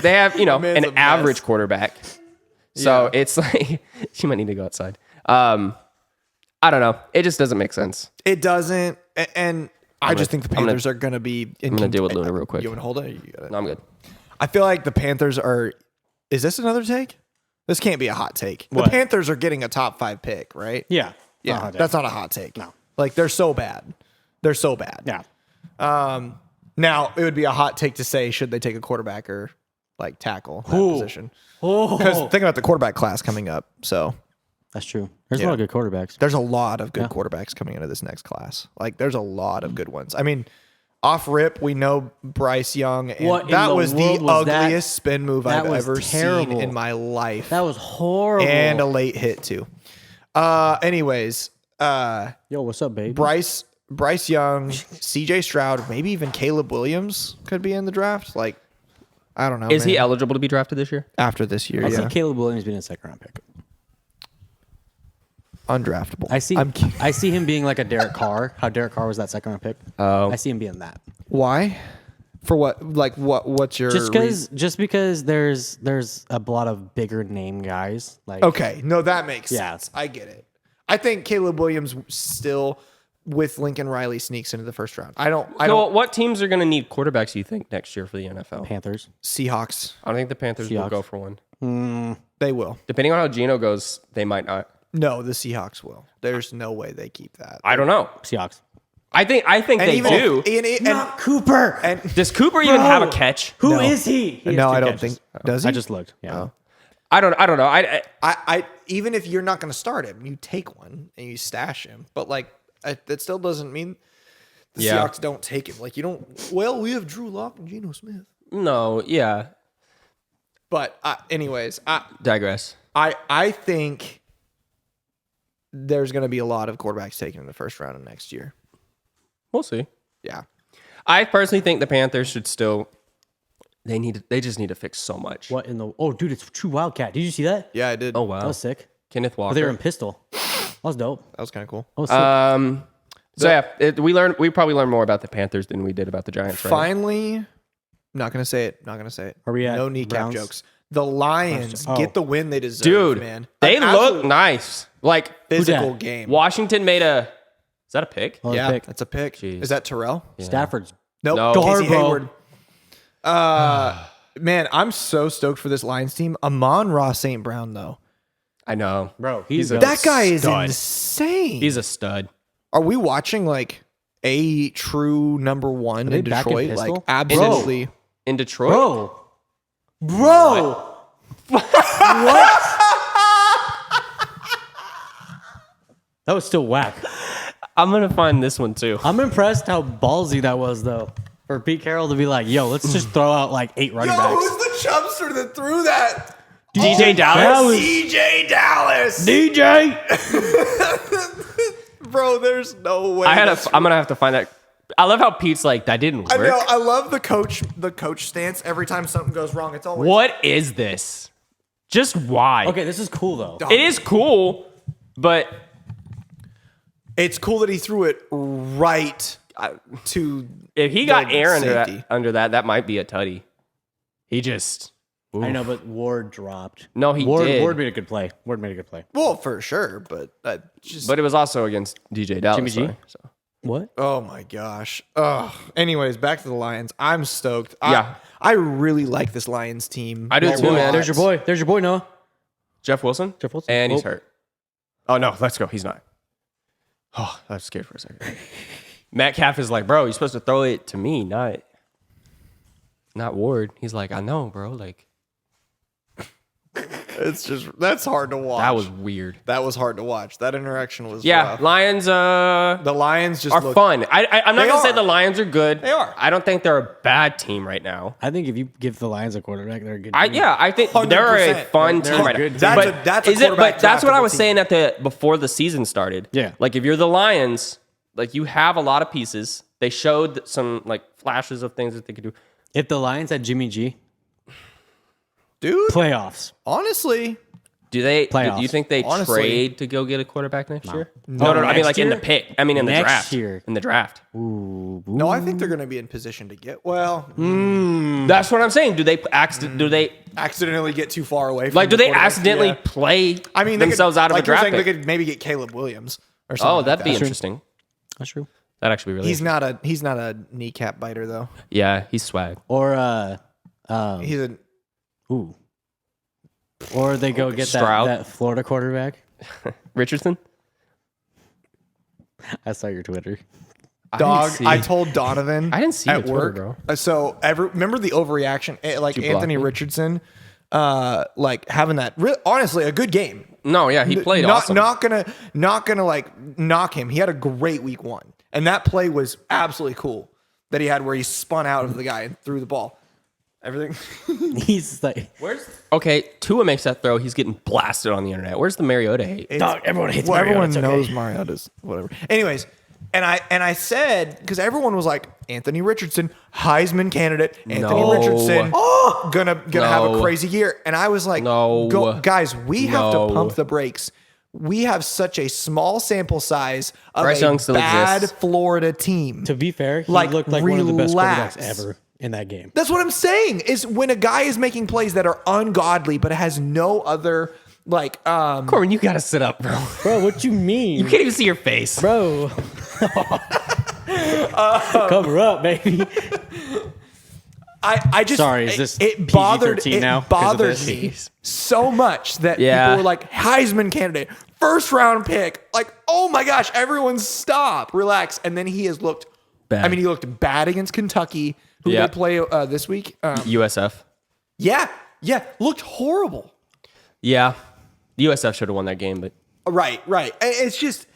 S1: They have,
S3: Man's
S1: an
S3: a mess.
S1: average quarterback. So it's like, she might need to go outside. I don't know. It just doesn't make sense.
S3: It doesn't. And I just think the Panthers are going to be.
S1: I'm going to deal with Luna real quick.
S3: You want to hold it? You got it?
S1: No, I'm good.
S3: I feel like the Panthers are. Is this another take? This can't be a hot take.
S2: What?
S3: The Panthers are getting a top 5 pick, right?
S2: Yeah.
S3: Yeah. That's not a hot take.
S2: No.
S3: Like, they're so bad. They're so bad.
S2: Yeah.
S3: Now, it would be a hot take to say, should they take a quarterback or like tackle that
S2: Ooh.
S3: position?
S2: Oh,
S3: Because think about the quarterback class coming up. So
S2: that's true. There's a lot of good quarterbacks.
S3: there's a lot of good quarterbacks coming into this next class. Like, there's a lot of good ones. I mean, off rip, we know Bryce Young. And
S2: What in
S3: that
S2: the
S3: was the
S2: world was that?
S3: ugliest spin move
S2: That
S3: I've
S2: was
S3: ever
S2: terrible.
S3: seen in my life.
S2: That was horrible.
S3: And a late hit, too. Anyways,
S2: Yo, what's up, baby?
S3: Bryce Young, CJ Stroud, maybe even Caleb Williams could be in the draft. Like, I don't know.
S1: Is he
S3: man.
S1: eligible to be drafted this year?
S3: After this year?
S2: I
S3: Yeah.
S2: see Caleb Williams being a second round pick.
S3: Undraftable.
S2: I see him being like a Derek Carr. How Derek Carr was that second round pick.
S1: Oh.
S2: I see him being that.
S3: Why? For what? Like what's your
S2: Just because there's a lot of bigger name guys. Like
S3: Okay, no, that makes
S2: Yeah.
S3: sense. I get it. I think Caleb Williams still with Lincoln Riley sneaks into the first round. I don't
S1: So what teams are going to need quarterbacks, you think, next year for the NFL?
S2: Panthers.
S3: Seahawks.
S1: I don't think the Panthers will
S2: Seahawks.
S1: go for one.
S3: They will.
S1: Depending on how Geno goes, they might not.
S3: No, the Seahawks will. There's no way they keep that.
S1: I don't know.
S2: Seahawks.
S1: I think they
S3: even
S1: do.
S2: Not Cooper.
S3: And
S1: Does Cooper even have a catch?
S2: Who is he? He has
S3: no,
S2: 2
S3: I don't
S2: catches.
S3: think does he?
S2: I just looked. Yeah.
S1: I don't know.
S3: I even if you're not going to start him, you take one and you stash him. But like that still doesn't mean the
S1: Yeah.
S3: Seahawks don't take him. Like you don't. Well, we have Drew Lock and Geno Smith.
S1: no, yeah.
S3: But anyways,
S1: Digress.
S3: I think there's going to be a lot of quarterbacks taken in the first round of next year.
S1: We'll see.
S3: Yeah.
S1: I personally think the Panthers should still. They just need to fix so much.
S2: What in the? Oh, dude, it's True Wildcat. Did you see that?
S3: Yeah, I did.
S1: Oh wow.
S2: That was sick.
S1: Kenneth Walker.
S2: Oh, they were in pistol. That was dope.
S3: That was kind of cool.
S2: That was sick.
S1: So yeah, we probably learned more about the Panthers than we did about the Giants. Right?
S3: Finally, not going to say it. Not going to say it.
S2: Are we at
S3: no kneecap
S2: Browns?
S3: jokes? The Lions
S2: Oh.
S3: get the win they deserve,
S1: Dude,
S3: man.
S1: they
S3: An
S1: look
S3: absolute
S1: nice. Like
S3: physical
S2: dat?
S3: game.
S1: Washington made a. Is that a pick?
S2: Oh,
S3: Yeah,
S2: pick.
S3: that's a pick.
S1: Jeez.
S3: Is that Terrell?
S2: Stafford's.
S3: Nope.
S1: No.
S3: Casey
S2: Garbo.
S3: Hayward. Man, I'm so stoked for this Lions team. Amon-Ra St. Brown, though.
S1: I know,
S2: Bro, he's
S1: a
S3: That guy is
S1: stud.
S3: insane.
S1: He's a stud.
S3: Are we watching like a true number one
S2: they
S3: in
S2: back in
S3: Detroit? Like
S2: pistol?
S3: absolutely.
S1: In Detroit,
S2: Bro. What? That was still whack.
S1: I'm gonna find this one too.
S2: I'm impressed how ballsy that was, though. For Pete Carroll to be like, yo, let's just throw out like 8 running backs.
S3: the chubster that threw that?
S1: DJ Dallas.
S3: DJ Dallas.
S2: DJ!
S3: Bro, there's no way.
S1: I'm gonna have to find that. I love how Pete's like that didn't work.
S3: I know. I love the coach stance. Every time something goes wrong, it's always
S1: What is this? Just why?
S2: Okay, this is cool, though.
S1: It is cool, but
S3: It's cool that he threw it right to.
S1: if he got
S3: the
S1: air
S3: safety.
S1: under that might be a tutty. He just.
S2: I know, but Ward dropped.
S1: No, he
S2: Ward,
S1: did.
S2: Ward made a good play. Ward made a good play.
S3: Well, for sure, but just.
S1: But it was also against DJ Dallas.
S2: Jimmy G?
S1: though, so.
S2: What?
S3: Oh my gosh. Ugh. Anyways, back to the Lions. I'm stoked.
S1: Yeah.
S3: I really like this Lions team.
S1: I do too, man.
S2: There's your boy. There's your boy, Noah.
S1: Jeff Wilson.
S2: Jeff Wilson.
S1: And he's
S2: Oh.
S1: hurt. Oh no, let's go. He's not. Oh, I was scared for a second. Metcalf is like, bro, you're supposed to throw it to me, not Ward. He's like, I know, bro. Like
S3: That's hard to watch.
S1: that was weird.
S3: That was hard to watch. That interaction was
S1: Yeah,
S3: rough.
S1: Lions
S3: The Lions just
S1: are
S3: look
S1: fun. I'm not
S3: They
S1: gonna say
S3: are.
S1: the Lions are good.
S3: They are.
S1: I don't think they're a bad team right now.
S2: I think if you give the Lions a quarterback, they're a good. team.
S1: I think they're a
S3: 100%.
S1: fun
S2: They're
S1: team
S2: a
S1: right
S2: good
S1: now.
S2: team.
S1: But
S3: That's a
S1: is it?
S3: quarterback
S1: But that's what I
S3: draftable
S1: was
S3: team.
S1: saying before the season started.
S2: Yeah.
S1: Like if you're the Lions, like you have a lot of pieces. They showed some like flashes of things that they could do.
S2: If the Lions had Jimmy G,
S3: Dude,
S2: playoffs.
S3: honestly,
S1: Do they? Do
S2: Playoffs.
S1: you think they
S3: Honestly.
S1: trade to go get a quarterback next year?
S2: No,
S1: No. I mean,
S2: next
S1: like in the
S2: year?
S1: pick. I mean, in the
S2: Next
S1: draft.
S2: year.
S1: In the draft.
S3: no, I think they're going to be in position to get,
S1: That's what I'm saying. Do they
S3: accidentally get too far away from
S1: like? Do
S3: the
S1: they
S3: quarterback.
S1: accidentally
S3: Yeah.
S1: play
S3: I mean, they
S1: themselves
S3: could,
S1: out of
S3: like
S1: a
S3: you're
S1: draft
S3: saying,
S1: pick?
S3: they could maybe get Caleb Williams or something.
S1: Oh,
S3: like
S1: that'd be
S3: that.
S1: interesting.
S2: That's true.
S1: That'd actually be really.
S3: He's not a kneecap biter though.
S1: Yeah, he's swag.
S2: Or
S3: He's a
S2: or they go get
S1: Stroud.
S2: that Florida quarterback.
S1: Richardson.
S2: I saw your Twitter.
S3: dog.
S1: see.
S3: I told Donovan.
S1: I didn't see
S3: at
S1: your Twitter,
S3: work.
S1: bro.
S3: So remember the overreaction, like
S1: Did you block
S3: Anthony
S1: me?
S3: Richardson, like having that. Honestly, a good game.
S1: No, yeah, he played
S3: not,
S1: awesome.
S3: Not gonna like knock him. He had a great week 1, and that play was absolutely cool that he had where he spun out of the guy and threw the ball. Everything.
S2: He's like,
S1: Okay, Tua makes that throw. He's getting blasted on the internet. Where's the Mariota hate?
S2: dog, everyone hates
S3: Well,
S2: Mariota.
S3: everyone
S2: It's okay.
S3: knows Mariota's whatever. Anyways, and I said, because everyone was like, Anthony Richardson, Heisman candidate, Anthony
S1: No.
S3: Richardson, gonna have a
S1: No.
S3: crazy year. And I was like,
S1: No.
S3: guys, we have
S1: No.
S3: to pump the brakes. We have such a small sample size of
S1: Bryce
S3: a
S1: Young still
S3: bad
S1: exists.
S3: Florida team.
S2: To be fair, he
S3: Like,
S2: looked like one of the best
S3: relax.
S2: quarterbacks ever in that game.
S3: That's what I'm saying. Is when a guy is making plays that are ungodly, but has no other like
S1: Corbin, you gotta sit up, bro.
S2: Bro, what you mean?
S1: You can't even see your face.
S2: Bro. Cover up, baby.
S3: I just
S2: Sorry, is this
S3: it bothered
S2: PG-13 now 'cause of
S3: bothered
S2: this?
S3: me so much that
S1: Yeah.
S3: people were like Heisman candidate, first round pick. Like, oh my gosh, everyone stop, relax. And then he has looked
S1: Bad.
S3: I mean, he looked bad against Kentucky, who
S1: Yeah.
S3: they play this week.
S1: USF.
S3: Yeah, looked horrible.
S1: Yeah. USF should have won that game, but
S3: Right. And it's just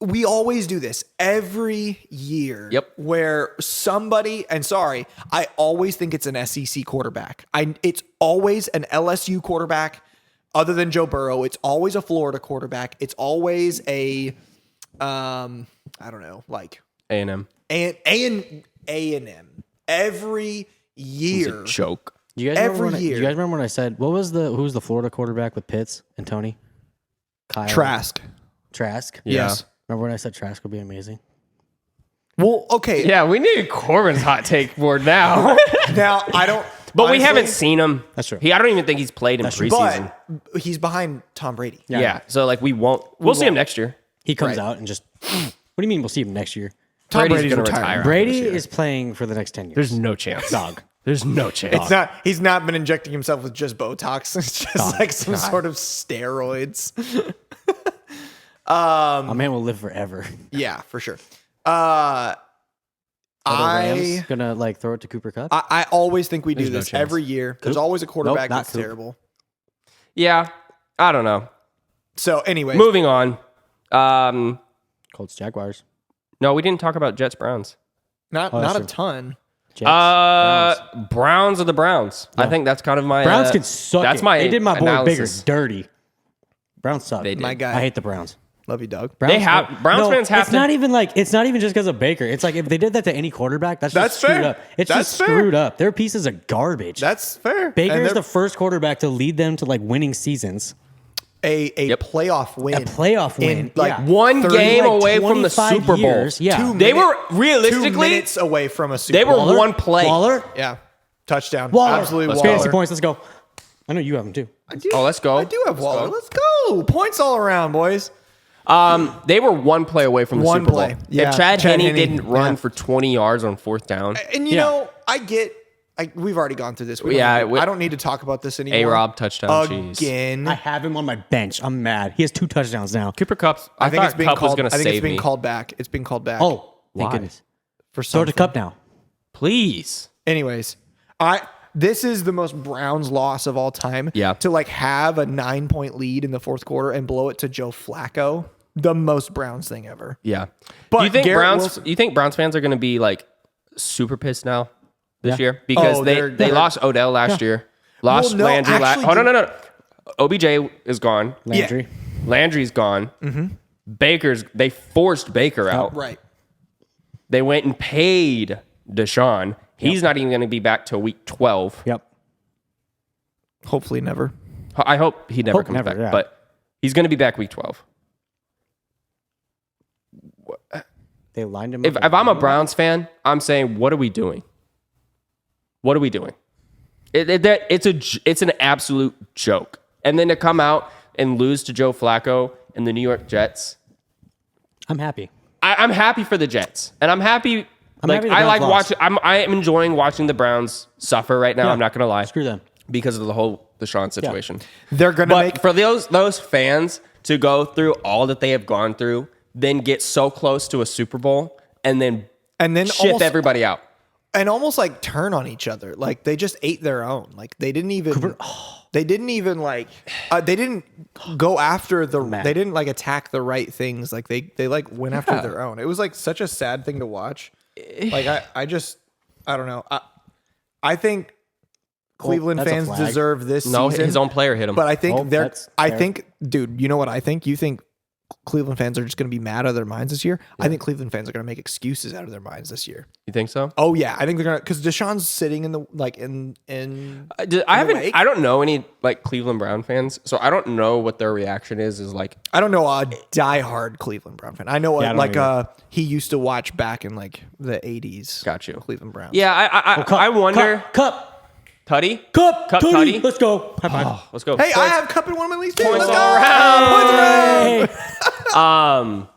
S3: we always do this every year.
S1: Yep.
S3: Where somebody, and sorry, I always think it's an SEC quarterback. It's always an LSU quarterback, other than Joe Burrow. It's always a Florida quarterback. It's always a, I don't know, like
S1: A&M.
S3: A&M. Every year.
S1: Choke.
S2: Do you guys
S3: Every
S2: remember when
S3: year.
S2: do you guys remember when I said who was the Florida quarterback with Pitts and Tony? Kyle
S3: Trask.
S2: Trask.
S1: Yeah.
S3: Yes.
S2: Remember when I said Trask would be amazing?
S3: Well, okay.
S1: Yeah, we need Corbin's hot take board now.
S3: Now I don't.
S1: But we
S3: honestly,
S1: haven't seen him.
S2: That's true.
S1: I don't even think he's played in preseason.
S3: But he's behind Tom Brady.
S1: Yeah. So like we won't. We'll see him next year.
S2: He comes
S3: Right.
S2: out and just what do you mean we'll see him next year?
S3: Tom
S1: Brady's
S3: Brady's
S1: gonna
S3: retiring.
S1: retire.
S2: Brady
S1: this year.
S2: is playing for the next 10 years.
S1: There's no chance.
S2: Dog.
S1: There's no chance.
S3: It's not. He's not been injecting himself with just Botox. It's just like some sort of steroids.
S2: A man will live forever.
S3: Yeah, for sure.
S2: Are the Rams
S3: I
S2: gonna like throw it to Cooper Kupp?
S3: I always think we do
S1: There's no
S3: this
S1: chance.
S3: every year. There's
S2: Coop?
S3: always a quarterback
S2: Nope, not
S3: that's
S2: Coop.
S3: terrible.
S1: Yeah. I don't know.
S3: So anyway,
S1: Moving on.
S2: Colts Jaguars.
S1: No, we didn't talk about Jets Browns.
S3: not
S2: Oh, that's
S3: a
S2: true.
S3: ton.
S2: Jets, Browns.
S1: Browns are the Browns. I think that's kind of my
S2: Browns can suck.
S1: That's
S2: it.
S1: my
S2: They did my boy
S1: analysis.
S2: Bigger dirty. Browns suck.
S1: They did.
S3: My guy.
S2: I hate the Browns.
S3: Love you, Doug.
S2: Browns
S1: They have- Browns fans have
S2: it's
S1: to-
S2: not even like it's not even just because of Baker. It's like if they did that to any quarterback, that's
S3: That's
S2: just screwed
S3: fair.
S2: up. It's
S3: That's
S2: just
S3: fair.
S2: screwed up. They're pieces of garbage.
S3: That's fair.
S2: Baker
S3: And
S2: is
S3: they're
S2: the first quarterback to lead them to like winning seasons.
S3: a playoff win.
S2: A playoff win.
S3: In like
S2: Yeah.
S1: One
S3: 30,
S1: game
S3: like,
S1: away from the
S2: 25
S1: Super Bowl.
S2: years, yeah.
S3: 2
S1: They
S3: minute-
S1: were
S3: 2
S1: realistically
S3: minutes away from a Super
S1: they were
S3: Bowl.
S1: one play.
S2: Waller.
S3: Yeah, touchdown.
S2: Waller.
S3: Absolutely,
S1: Let's
S3: Waller.
S2: Fantasy points. Let's go. I know you have them too.
S3: I do,
S1: Oh, let's go.
S3: I do have
S1: Let's
S3: Waller.
S1: go.
S3: Let's go. Points all around, boys.
S1: They were one play away from the
S3: One
S1: Super
S3: play.
S1: Bowl.
S3: Yeah,
S1: If Chad
S3: Chad
S1: Henne
S3: Henne,
S1: didn't run
S3: yeah.
S1: for 20 yards on fourth down,
S3: And you
S2: Yeah.
S3: know, we've already gone through this.
S1: Yeah,
S3: I don't need to talk about this anymore.
S1: A-Rob touchdown. Jeez.
S3: Again.
S2: I have him on my bench. I'm mad. He has 2 touchdowns now.
S1: Cooper Kupp's. I
S3: think
S1: thought
S3: it's being
S1: Kupp was
S3: called.
S1: going
S3: I
S1: to
S3: think it's
S1: save
S3: being
S1: me.
S3: called back. It's being called back.
S2: Oh, thank
S1: Why?
S2: goodness.
S3: for
S2: Throw it to
S3: something.
S2: Cup now.
S1: Please.
S3: Anyways, this is the most Browns loss of all time.
S1: Yeah.
S3: To like have a 9-point lead in the fourth quarter and blow it to Joe Flacco, the most Browns thing ever.
S1: Yeah.
S3: But
S1: do you think
S3: Garrett
S1: Browns?
S3: Wilson-
S1: You think Browns fans are going to be like super pissed now this
S2: Yeah.
S1: year because
S3: Oh,
S1: they
S3: they're-
S1: lost Odell last year, lost
S3: Well, no,
S1: Landry.
S3: actually,
S1: Oh no. OBJ is gone.
S2: Landry.
S1: Landry's gone. Baker's. They forced Baker out.
S3: Right.
S1: They went and paid Deshaun. He's not even going to be back till week 12.
S2: Yep.
S3: Hopefully never.
S1: I hope he never
S2: Hope
S1: comes
S2: never,
S1: back,
S2: yeah.
S1: but he's going to be back week 12.
S2: They lined him
S1: If
S2: up.
S1: I'm a Browns fan, I'm saying, what are we doing? What are we doing? It's an absolute joke. And then to come out and lose to Joe Flacco and the New York Jets,
S2: I'm happy.
S1: I'm happy for the Jets, and I'm happy.
S2: happy the
S1: I
S2: Browns
S1: like
S2: lost.
S1: watching. I am enjoying watching the Browns suffer right now.
S2: Yeah.
S1: I'm not gonna lie,
S2: Screw them.
S1: because of the whole Deshaun situation.
S3: They're gonna
S1: But
S3: make
S1: for those fans to go through all that they have gone through, then get so close to a Super Bowl, and then ship
S3: almost,
S1: everybody out.
S3: and almost like turn on each other. Like they just ate their own. Like they didn't even. They didn't even like. They didn't go after the.
S2: Mad.
S3: They didn't like attack the right things. Like they like went after their own. It was like such a sad thing to watch. Like I don't know. I think Cleveland
S2: that's a
S3: fans
S2: flag.
S3: deserve this
S1: No,
S3: season.
S1: his own player hit him.
S3: But I think
S2: Oh,
S3: they're.
S2: that's
S3: I
S2: fair.
S3: think, dude. You know what I think? You think Cleveland fans are just going to be mad out of their minds this year? I think Cleveland fans are going to make excuses out of their minds this year.
S1: You think so?
S3: Oh yeah, I think they're gonna because Deshaun's sitting in the like in.
S1: I haven't.
S3: wake?
S1: I don't know any like Cleveland Brown fans, so I don't know what their reaction is. Is like,
S3: I don't know a diehard Cleveland Brown fan. I know
S2: Yeah, I don't
S3: like
S2: either.
S3: he used to watch back in like the 80s.
S1: got you.
S3: Cleveland Browns.
S1: Yeah, I wonder.
S2: Cup.
S1: Tutty,
S2: Cup.
S1: Tutty.
S2: Let's go. High five.
S1: Let's go.
S3: Hey, I have Cup in one of my leagues too.
S1: Points
S3: Let's go.
S1: all around.
S2: Hey.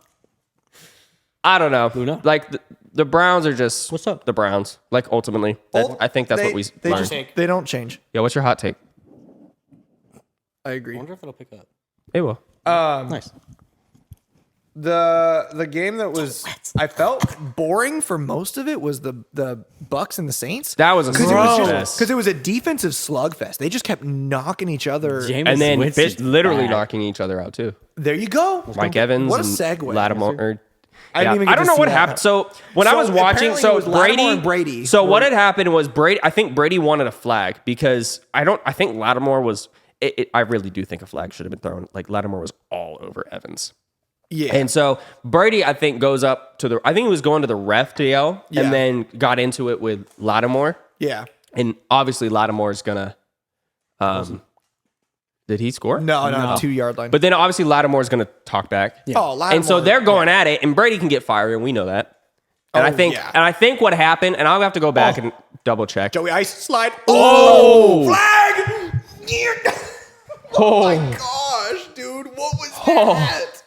S1: I don't know.
S2: Luna?
S1: Like the Browns are just
S2: What's up?
S1: the Browns. Like ultimately, I think that's what we
S3: they
S1: learned.
S3: they don't change.
S1: Yeah, what's your hot take?
S3: I agree.
S2: I wonder if it'll pick up.
S1: It will.
S2: Nice.
S3: The game that was I felt boring for most of it was the Bucks and the Saints.
S1: That was a slugfest.
S3: Because it was a defensive slugfest. They just kept knocking each other.
S2: Jameis
S1: And then
S2: Winston's
S1: Fish literally
S2: bad.
S1: knocking each other out too.
S3: There you go.
S1: Mike Evans,
S3: What a
S1: and
S3: segue.
S1: Lattimore.
S3: I didn't even get
S1: I don't
S3: to
S1: know
S3: see
S1: what
S3: that.
S1: happened. So when I
S3: So
S1: was watching,
S3: apparently
S1: so
S3: it was Lattimore and Brady
S1: So what
S3: were-
S1: had happened was Brady. I think Brady wanted a flag because I think Lattimore was. I really do think a flag should have been thrown. Like Lattimore was all over Evans.
S3: Yeah.
S1: And so Brady, I think, goes up to I think he was going to the ref to yell,
S3: Yeah.
S1: and then got into it with Lattimore.
S3: yeah.
S1: And obviously Lattimore's gonna. Did he score?
S3: No, 2-yard line.
S1: But then obviously Lattimore's gonna talk back.
S3: Oh, Lattimore,
S1: and so they're going at it, and Brady can get fired, and we know that. And
S3: Oh,
S1: I think what happened, and I'll have to go back and double check.
S3: Joey Ice slide. Oh, flag! Oh my gosh, dude, what was that?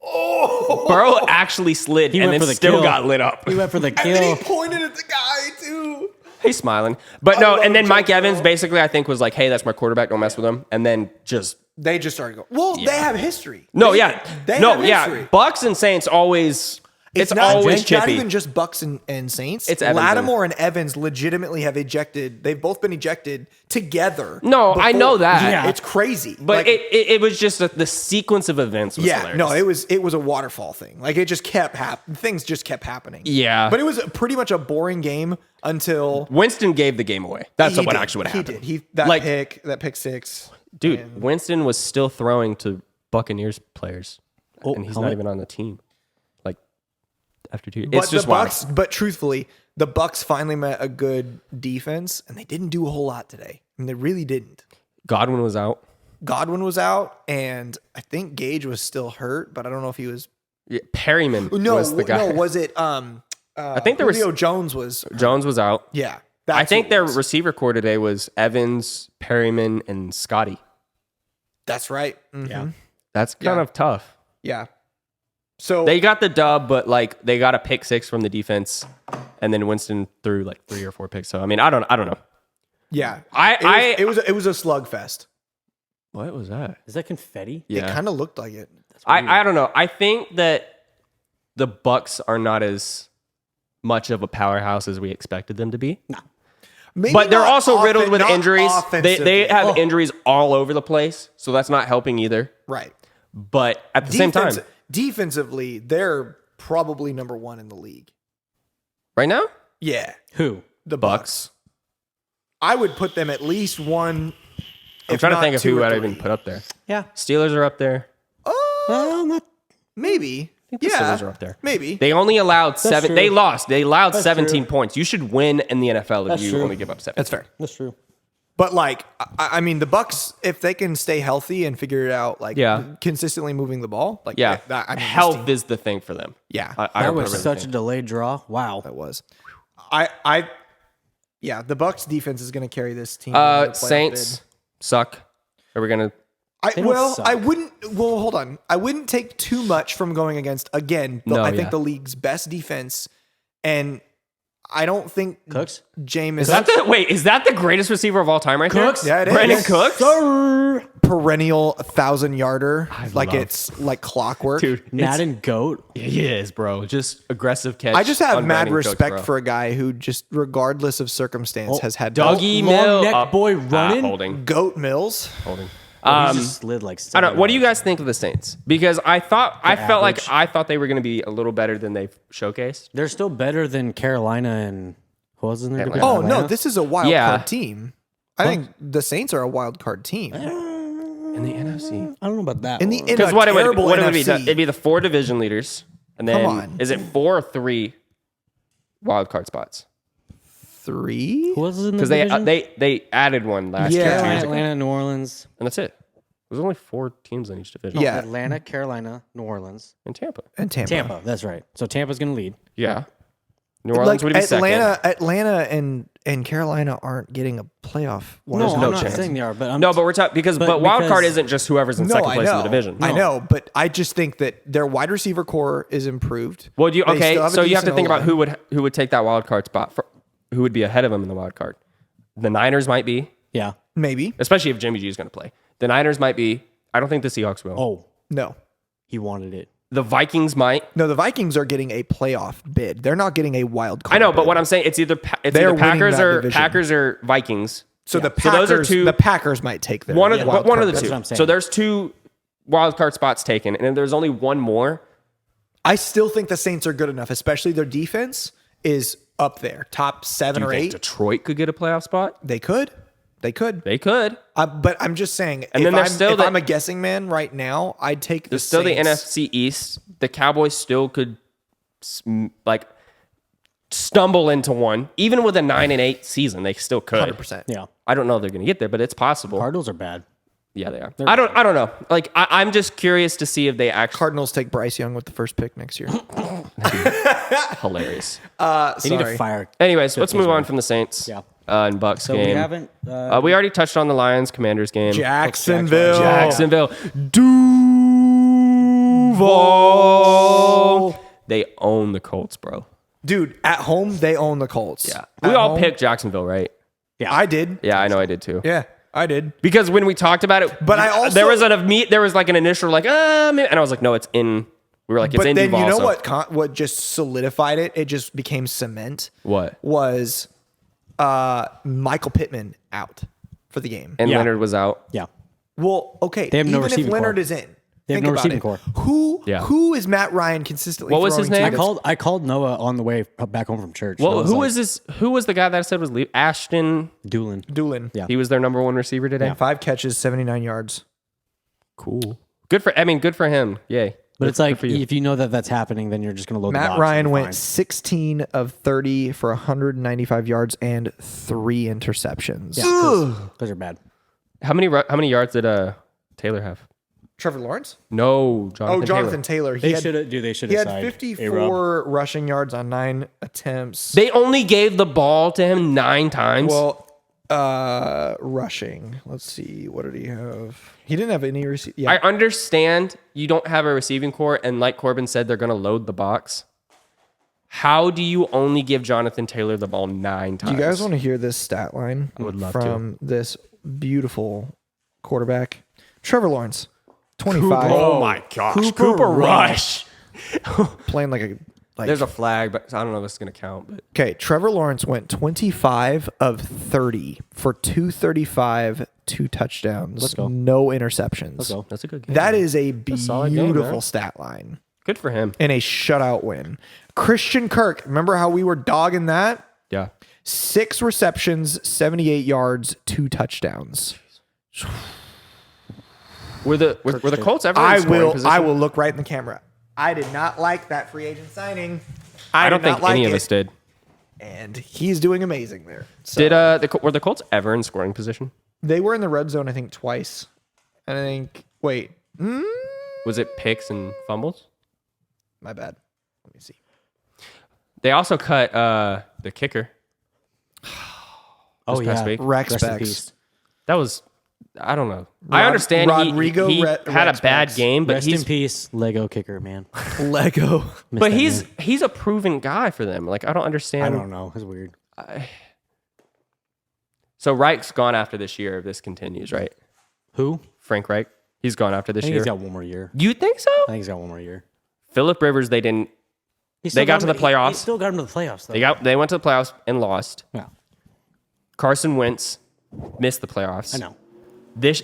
S3: Oh,
S1: Burrow actually slid and
S2: went
S1: then
S2: for the
S1: still
S2: kill.
S1: got lit up.
S2: He went for the
S3: and then he
S2: kill.
S3: pointed at the guy too.
S1: He's smiling. But no,
S3: love
S1: and then
S3: Joe
S1: Mike Evans
S3: Burrow.
S1: basically, I think, was like, hey, that's my quarterback. Don't mess with him. And then just.
S3: They just started going. Well, they have history.
S1: No,
S3: They
S1: yeah.
S3: have history.
S1: Bucks and Saints always. It's
S3: not,
S1: always
S3: it's not
S1: chippy.
S3: even just Bucks and Saints.
S1: It's Evans
S3: Lattimore and Evans legitimately have ejected. They've both been ejected together.
S1: No, I know that.
S2: Yeah.
S3: It's crazy.
S1: But
S3: Like,
S1: it was just the sequence of events was
S3: yeah,
S1: hilarious.
S3: no, it was a waterfall thing. Like it just kept things just kept happening.
S1: Yeah.
S3: But it was pretty much a boring game until
S1: Winston gave the game away. That's
S3: he
S1: what
S3: did.
S1: actually would happen.
S3: He did. That pick six.
S1: Dude, Winston was still throwing to Buccaneers players, and he's not
S2: helmet.
S1: even on the team. Like after 2 years,
S3: But
S1: it's just
S3: the
S1: wild.
S3: Bucks. But truthfully, the Bucks finally met a good defense, and they didn't do a whole lot today. I mean, they really didn't.
S1: Godwin was out.
S3: Godwin was out, and I think Gage was still hurt, but I don't know if he was.
S1: Yeah, Perryman
S3: No,
S1: was the guy.
S3: no, was it? I
S1: think there was-
S3: Julio Jones was.
S1: Jones was out.
S3: Yeah,
S1: I
S3: that's
S1: think
S3: who it
S1: their
S3: was.
S1: receiver core today was Evans, Perryman, and Scotty.
S3: That's right. Mhm.
S2: Yeah.
S1: That's kind
S3: Yeah.
S1: of tough.
S3: Yeah. So
S1: They got the dub, but like they got a pick six from the defense, and then Winston threw like 3 or 4 picks. So I mean, I don't know.
S3: yeah,
S1: I
S3: it was a slugfest.
S1: what was that?
S2: Is that confetti?
S3: It
S1: Yeah,
S3: kind of looked like it.
S1: I don't know. I think that the Bucks are not as much of a powerhouse as we expected them to be.
S3: Maybe
S1: But they're
S3: not
S1: also riddled with
S3: not
S1: injuries. They
S3: offensively.
S1: have injuries all over the place, so that's not helping either.
S3: Right.
S1: But at the same time,
S3: Defensively, they're probably number 1 in the league.
S1: right now,
S3: Yeah,
S2: Who?
S3: the
S1: Bucks.
S3: I would put them at least one.
S1: I'm trying to think of who I'd even put up there.
S2: Yeah.
S1: Steelers are up there.
S3: Oh,
S2: Well, not.
S3: maybe.
S1: think the Steelers are up there.
S3: Maybe.
S1: They only allowed 7.
S2: true.
S1: They lost. They allowed
S2: That's
S1: 17
S2: true.
S1: points. You should win in the NFL if
S2: That's
S1: you
S2: true.
S1: only give up 7.
S3: That's fair.
S2: That's true.
S3: But like, I mean, the Bucks, if they can stay healthy and figure it out, like consistently moving the ball, like
S1: Yeah.
S3: I mean, this
S1: Health
S3: team-
S1: is the thing for them.
S3: Yeah.
S1: I
S2: That
S1: really
S2: was such a
S1: think.
S2: delayed draw. Wow.
S3: that was. Yeah, the Bucks defense is going to carry this team. into the playoff
S1: Saints suck. Are we going to.
S2: They don't suck.
S3: I wouldn't. Well, hold on. I wouldn't take too much from going against again. I think the league's best defense, and I don't think
S2: Cooks?
S3: Jameis
S1: Is that the greatest receiver of all time right
S2: Cooks?
S1: there?
S3: Yeah, it is.
S1: Brandon
S3: Yes,
S1: Cooks?
S3: perennial 1,000-yarder, like
S1: love-
S3: it's like clockwork.
S1: Dude,
S2: Madden GOAT.
S1: he is, bro. Just aggressive catch.
S3: I just have
S1: on
S3: mad
S1: Brandon Cooks,
S3: respect
S1: bro.
S3: for a guy who just, regardless of circumstance, has had
S1: Dougie
S2: Long
S1: Mill
S2: neck
S1: up.
S2: boy running?
S1: Holding.
S3: Goat Mills.
S1: Holding.
S2: He just slid like.
S1: I don't. What do you guys think of the Saints? Because I felt
S2: average.
S1: like I thought they were going to be a little better than they've showcased.
S2: They're still better than Carolina and who was in their division?
S3: Oh no,
S2: Atlanta?
S3: this is a wild
S1: Yeah.
S3: card team. I think the Saints are a wild card team.
S1: In the NFC.
S2: I don't know about that.
S3: In the
S2: one.
S3: in
S1: Because
S3: a
S1: what it would
S3: terrible
S1: be?
S3: NFC.
S1: It'd be the 4 division leaders, and then
S3: Come on.
S1: is it 4 or 3 wild card spots?
S3: 3.
S2: Who was in the
S1: Because
S2: division?
S1: they added one last year, 2
S2: Carolina,
S1: years ago,
S2: Atlanta, New Orleans.
S1: and that's it. There's only 4 teams in each division.
S3: Yeah.
S2: Atlanta, Carolina, New Orleans,
S1: in Tampa.
S3: And Tampa.
S2: Tampa. That's right. So Tampa's going to lead.
S1: Yeah, New Orleans would be
S3: Atlanta and Carolina aren't getting a playoff.
S2: No,
S1: no
S2: I'm not
S1: chance.
S2: saying they are, but
S1: No, but we're talking but wild card
S2: because-
S1: isn't just whoever's in second
S3: I
S1: place
S3: know.
S1: in the division.
S3: I know, but I just think that their wide receiver core is improved.
S1: Well,
S3: They still have a
S1: so you have to
S3: decent
S1: think about
S3: O-line.
S1: who would take that wild card spot. Who would be ahead of them in the wild card? The Niners might be,
S2: yeah.
S3: Maybe.
S1: especially if Jimmy G is going to play. The Niners might be. I don't think the Seahawks will.
S2: Oh,
S3: No.
S2: he wanted it.
S1: The Vikings might.
S3: No, the Vikings are getting a playoff bid. They're not getting a wild card.
S1: I know, but
S3: bid.
S1: what I'm saying, it's either
S3: They're winning
S1: Packers
S3: that
S1: or
S3: division.
S1: Vikings.
S3: So the
S1: So
S3: Packers,
S1: those are two.
S3: the Packers might take their
S1: One of
S3: wild
S1: the
S3: card
S1: two.
S3: bid.
S2: That's what I'm saying.
S1: So there's 2 wild card spots taken, and if there's only one more.
S3: I still think the Saints are good enough, especially their defense is up there, top 7
S1: Do
S3: or
S1: you think
S3: 8.
S1: Detroit could get a playoff spot?
S3: They could.
S1: They could.
S3: But I'm just saying,
S1: And
S3: if,
S1: then there's still
S3: if
S1: the-
S3: I'm a guessing man right now, I'd take the
S1: There's still the
S3: Saints.
S1: NFC East. The Cowboys still could stumble into one, even with a 9-8 season. They still could.
S3: 100%.
S2: Yeah.
S1: I don't know if they're going to get there, but it's possible.
S2: Cardinals are bad.
S1: Yeah, they are. I don't know. Like I'm just curious to see if they actually
S3: Cardinals take Bryce Young with the first pick next year.
S1: hilarious.
S2: They need to
S3: Sorry.
S2: fire.
S1: Anyways, let's move on from the Saints.
S2: Yeah.
S1: And Bucks
S2: So
S1: game.
S2: we haven't.
S1: We already touched on the Lions Commanders game.
S3: Jacksonville.
S1: Jacksonville. Duval. They own the Colts, bro.
S3: Dude, at home, they own the Colts.
S1: Yeah.
S3: At
S1: We all
S3: home,
S1: picked Jacksonville, right?
S3: I did.
S1: Yeah, I know I did too.
S3: Yeah, I did.
S1: Because when we talked about it,
S3: But I also-
S1: there was like an initial like maybe, and I was like, no, it's in. We were like, it's
S3: But
S1: in
S3: then
S1: Duval.
S3: you know
S1: so-
S3: what just solidified it? It just became cement.
S1: What?
S3: Was Michael Pittman out for the game?
S1: And
S2: Yeah.
S1: Leonard was out.
S2: Yeah.
S3: Well, okay.
S2: They have no
S3: even if
S2: receiving
S3: Leonard
S2: core.
S3: is in,
S2: They have
S3: think
S2: no
S3: about
S2: receiving
S3: it.
S2: core.
S1: Yeah.
S3: Who is Matt Ryan consistently?
S1: What was his
S3: throwing
S1: name?
S3: to?
S2: I called Noah on the way back home from church.
S1: Well,
S2: Noah
S1: who
S2: like,
S1: was this? Who was the guy that I said was Ashton?
S2: Doolin?
S3: Doolin.
S2: Yeah.
S1: He was their number 1 receiver today.
S3: 5 catches, 79 yards.
S1: Cool. Good for him. Yay.
S2: But it's like
S1: for you.
S2: if you know that that's happening, then you're just going to load the
S3: Matt
S2: box
S3: Ryan
S2: and
S3: went
S2: fine.
S3: 16 of 30 for 195 yards and 3 interceptions.
S2: Yeah, those are bad.
S1: How many yards did Taylor have?
S3: Trevor Lawrence?
S1: No, Jonathan.
S3: Jonathan Taylor.
S2: They should have. They should
S3: He
S2: have.
S3: had 54 rushing yards on 9 attempts.
S1: They only gave the ball to him 9 times.
S3: Well, rushing. Let's see. What did he have? He didn't have any receive. Yeah.
S1: I understand you don't have a receiving core, and like Corbin said, they're going to load the box. How do you only give Jonathan Taylor the ball 9 times?
S3: Do you guys want to hear this stat line
S1: would love
S3: from this beautiful quarterback? Trevor Lawrence, 25.
S1: Oh my gosh, Cooper Rush.
S3: Playing like
S1: There's a flag, but I don't know if it's going to count. But
S3: Okay, Trevor Lawrence went 25 of 30 for 235, 2 touchdowns,
S2: Let's go.
S3: no interceptions.
S2: Let's go.
S1: that's a good game.
S3: That is a
S1: solid game,
S3: beautiful
S1: man.
S3: stat line
S1: Good for him.
S3: and a shutout win. Christian Kirk, remember how we were dogging that?
S1: Yeah.
S3: 6 receptions, 78 yards, 2 touchdowns.
S1: Were the Colts ever in
S3: I
S1: scoring
S3: will
S1: position?
S3: I will look right in the camera. I did not like that free agent signing.
S1: I don't
S3: did not
S1: think
S3: like
S1: any of
S3: it,
S1: us did.
S3: And he's doing amazing there. So,
S1: Were the Colts ever in scoring position?
S3: they were in the red zone, I think, twice. And I think, wait,
S1: Was it picks and fumbles?
S3: my bad. Let me see.
S1: They also cut the kicker.
S2: Oh,
S1: this past
S2: yeah.
S1: week.
S3: Rex
S2: Rest in
S3: Bex.
S2: peace.
S1: That was, I don't know. I understand
S3: Rodrigo
S1: he
S3: Re-
S1: had a
S3: Rex
S1: bad
S3: Bex.
S1: game, but
S2: Rest in peace, Lego kicker, man.
S3: Lego.
S2: Miss
S1: but
S2: that
S1: he's
S2: man.
S1: he's a proven guy for them. Like I don't understand.
S2: I don't know. It's weird.
S1: So Reich's gone after this year if this continues, right?
S2: Who?
S1: Frank Reich. He's gone after
S2: I
S1: this
S2: think
S1: year.
S2: he's got one more year.
S1: You think so?
S2: I think he's got one more year.
S1: Phillip Rivers, they didn't.
S2: He still
S1: They got to the
S2: He
S1: playoffs.
S2: still got him to the playoffs, though.
S1: They went to the playoffs and lost.
S2: Yeah,
S1: Carson Wentz missed the playoffs.
S2: I know.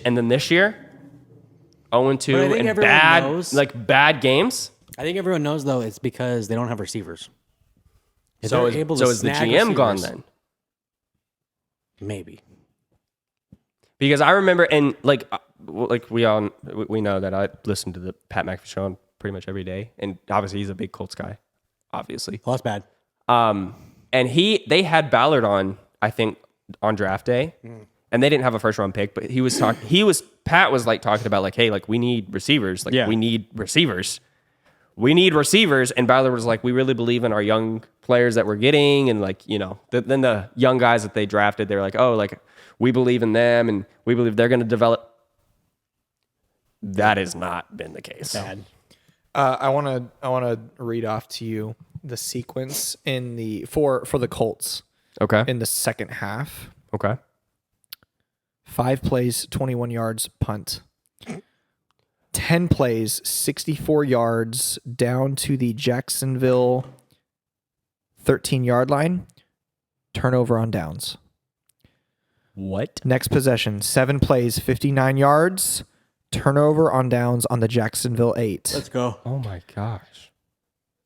S1: And then this year, 0-2
S2: But I think
S1: and
S2: everyone knows-
S1: bad games.
S2: I think everyone knows, though, it's because they don't have receivers. If
S1: So
S2: they're
S1: is,
S2: able
S1: so
S2: to
S1: is the
S2: snag
S1: GM gone
S2: receivers-
S1: then?
S2: Maybe.
S1: Because I remember, and like we know that I listen to the Pat McAfee show on pretty much every day, and obviously he's a big Colts guy, obviously.
S2: Well, that's bad.
S1: And they had Ballard on, I think, on draft day, and they didn't have a first round pick, but Pat was like talking about like, hey, like we need receivers, like we need receivers. We need receivers, and Ballard was like, we really believe in our young players that we're getting, and like, you know, then the young guys that they drafted, they're like, oh, like we believe in them, and we believe they're going to develop. That has not been the case.
S2: Bad.
S3: I want to read off to you the sequence in the for the Colts
S1: Okay.
S3: in the second half.
S1: Okay.
S3: 5 plays, 21 yards, punt. 10 plays, 64 yards down to the Jacksonville 13-yard line. Turnover on downs.
S1: What?
S3: Next possession, 7 plays, 59 yards. Turnover on downs on the Jacksonville 8.
S2: Let's go.
S1: Oh my gosh.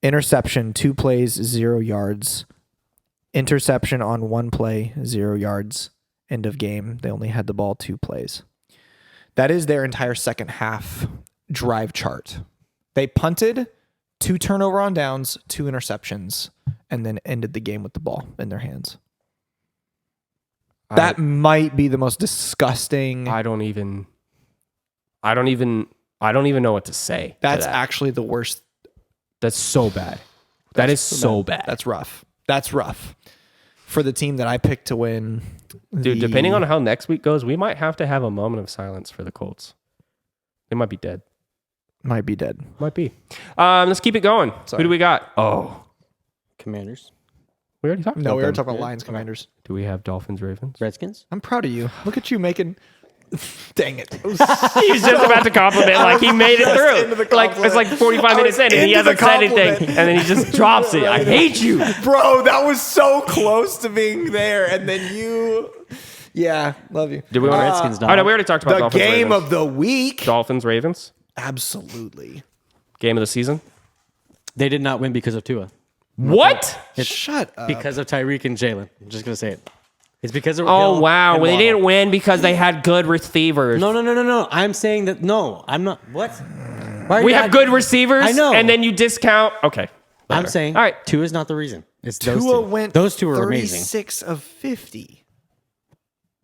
S3: Interception, 2 plays, 0 yards. Interception on 1 play, 0 yards. End of game. They only had the ball 2 plays. That is their entire second half drive chart. They punted, 2 turnover on downs, 2 interceptions, and then ended the game with the ball in their hands. That might be the most disgusting.
S1: I don't even know what to say. to
S3: That's
S1: that.
S3: actually the worst.
S1: That's so bad. That is so bad.
S3: That's rough. That's rough. For the team that I picked to win.
S1: Dude, depending on how next week goes, we might have to have a moment of silence for the Colts. They might be dead.
S3: Might be dead.
S1: Might be. Let's keep it going.
S3: Sorry.
S1: Who do we got? Oh,
S2: Commanders.
S1: we already talked about
S3: No, we were
S1: them.
S3: talking about Lions Commanders.
S1: Do we have Dolphins, Ravens?
S2: Redskins.
S3: I'm proud of you. Look at you making. Dang it.
S1: He was just about to compliment, like he made it
S3: into the
S1: through. Like it's like 45 minutes in, and he
S3: into the
S1: hasn't said anything,
S3: compliment.
S1: and then he just drops it. I hate you.
S3: Bro, that was so close to being there. And then you. Yeah, love you.
S1: Did we want
S2: Redskins, dog.
S1: Oh no, we already talked about
S3: The
S1: Dolphins,
S3: game
S1: Ravens.
S3: of the week.
S1: Dolphins, Ravens.
S3: Absolutely.
S1: Game of the season.
S2: They did not win because of Tua.
S1: What?
S3: Shut up.
S2: Because of Tyreek and Jalen. I'm just gonna say it. It's because of
S1: Oh
S2: Hill
S1: wow,
S2: and
S1: well, they
S2: Waddle.
S1: didn't win because they had good receivers.
S2: No. I'm saying that. No, I'm not. What? Why are
S1: We
S2: you
S1: have
S2: act-
S1: good receivers.
S2: I know.
S1: And then you discount. Okay.
S2: I'm
S1: whatever.
S2: saying.
S1: All right.
S2: Tua is not the reason. It's those
S3: Tua
S2: two.
S3: went
S2: Those two are amazing.
S3: 36 of 50.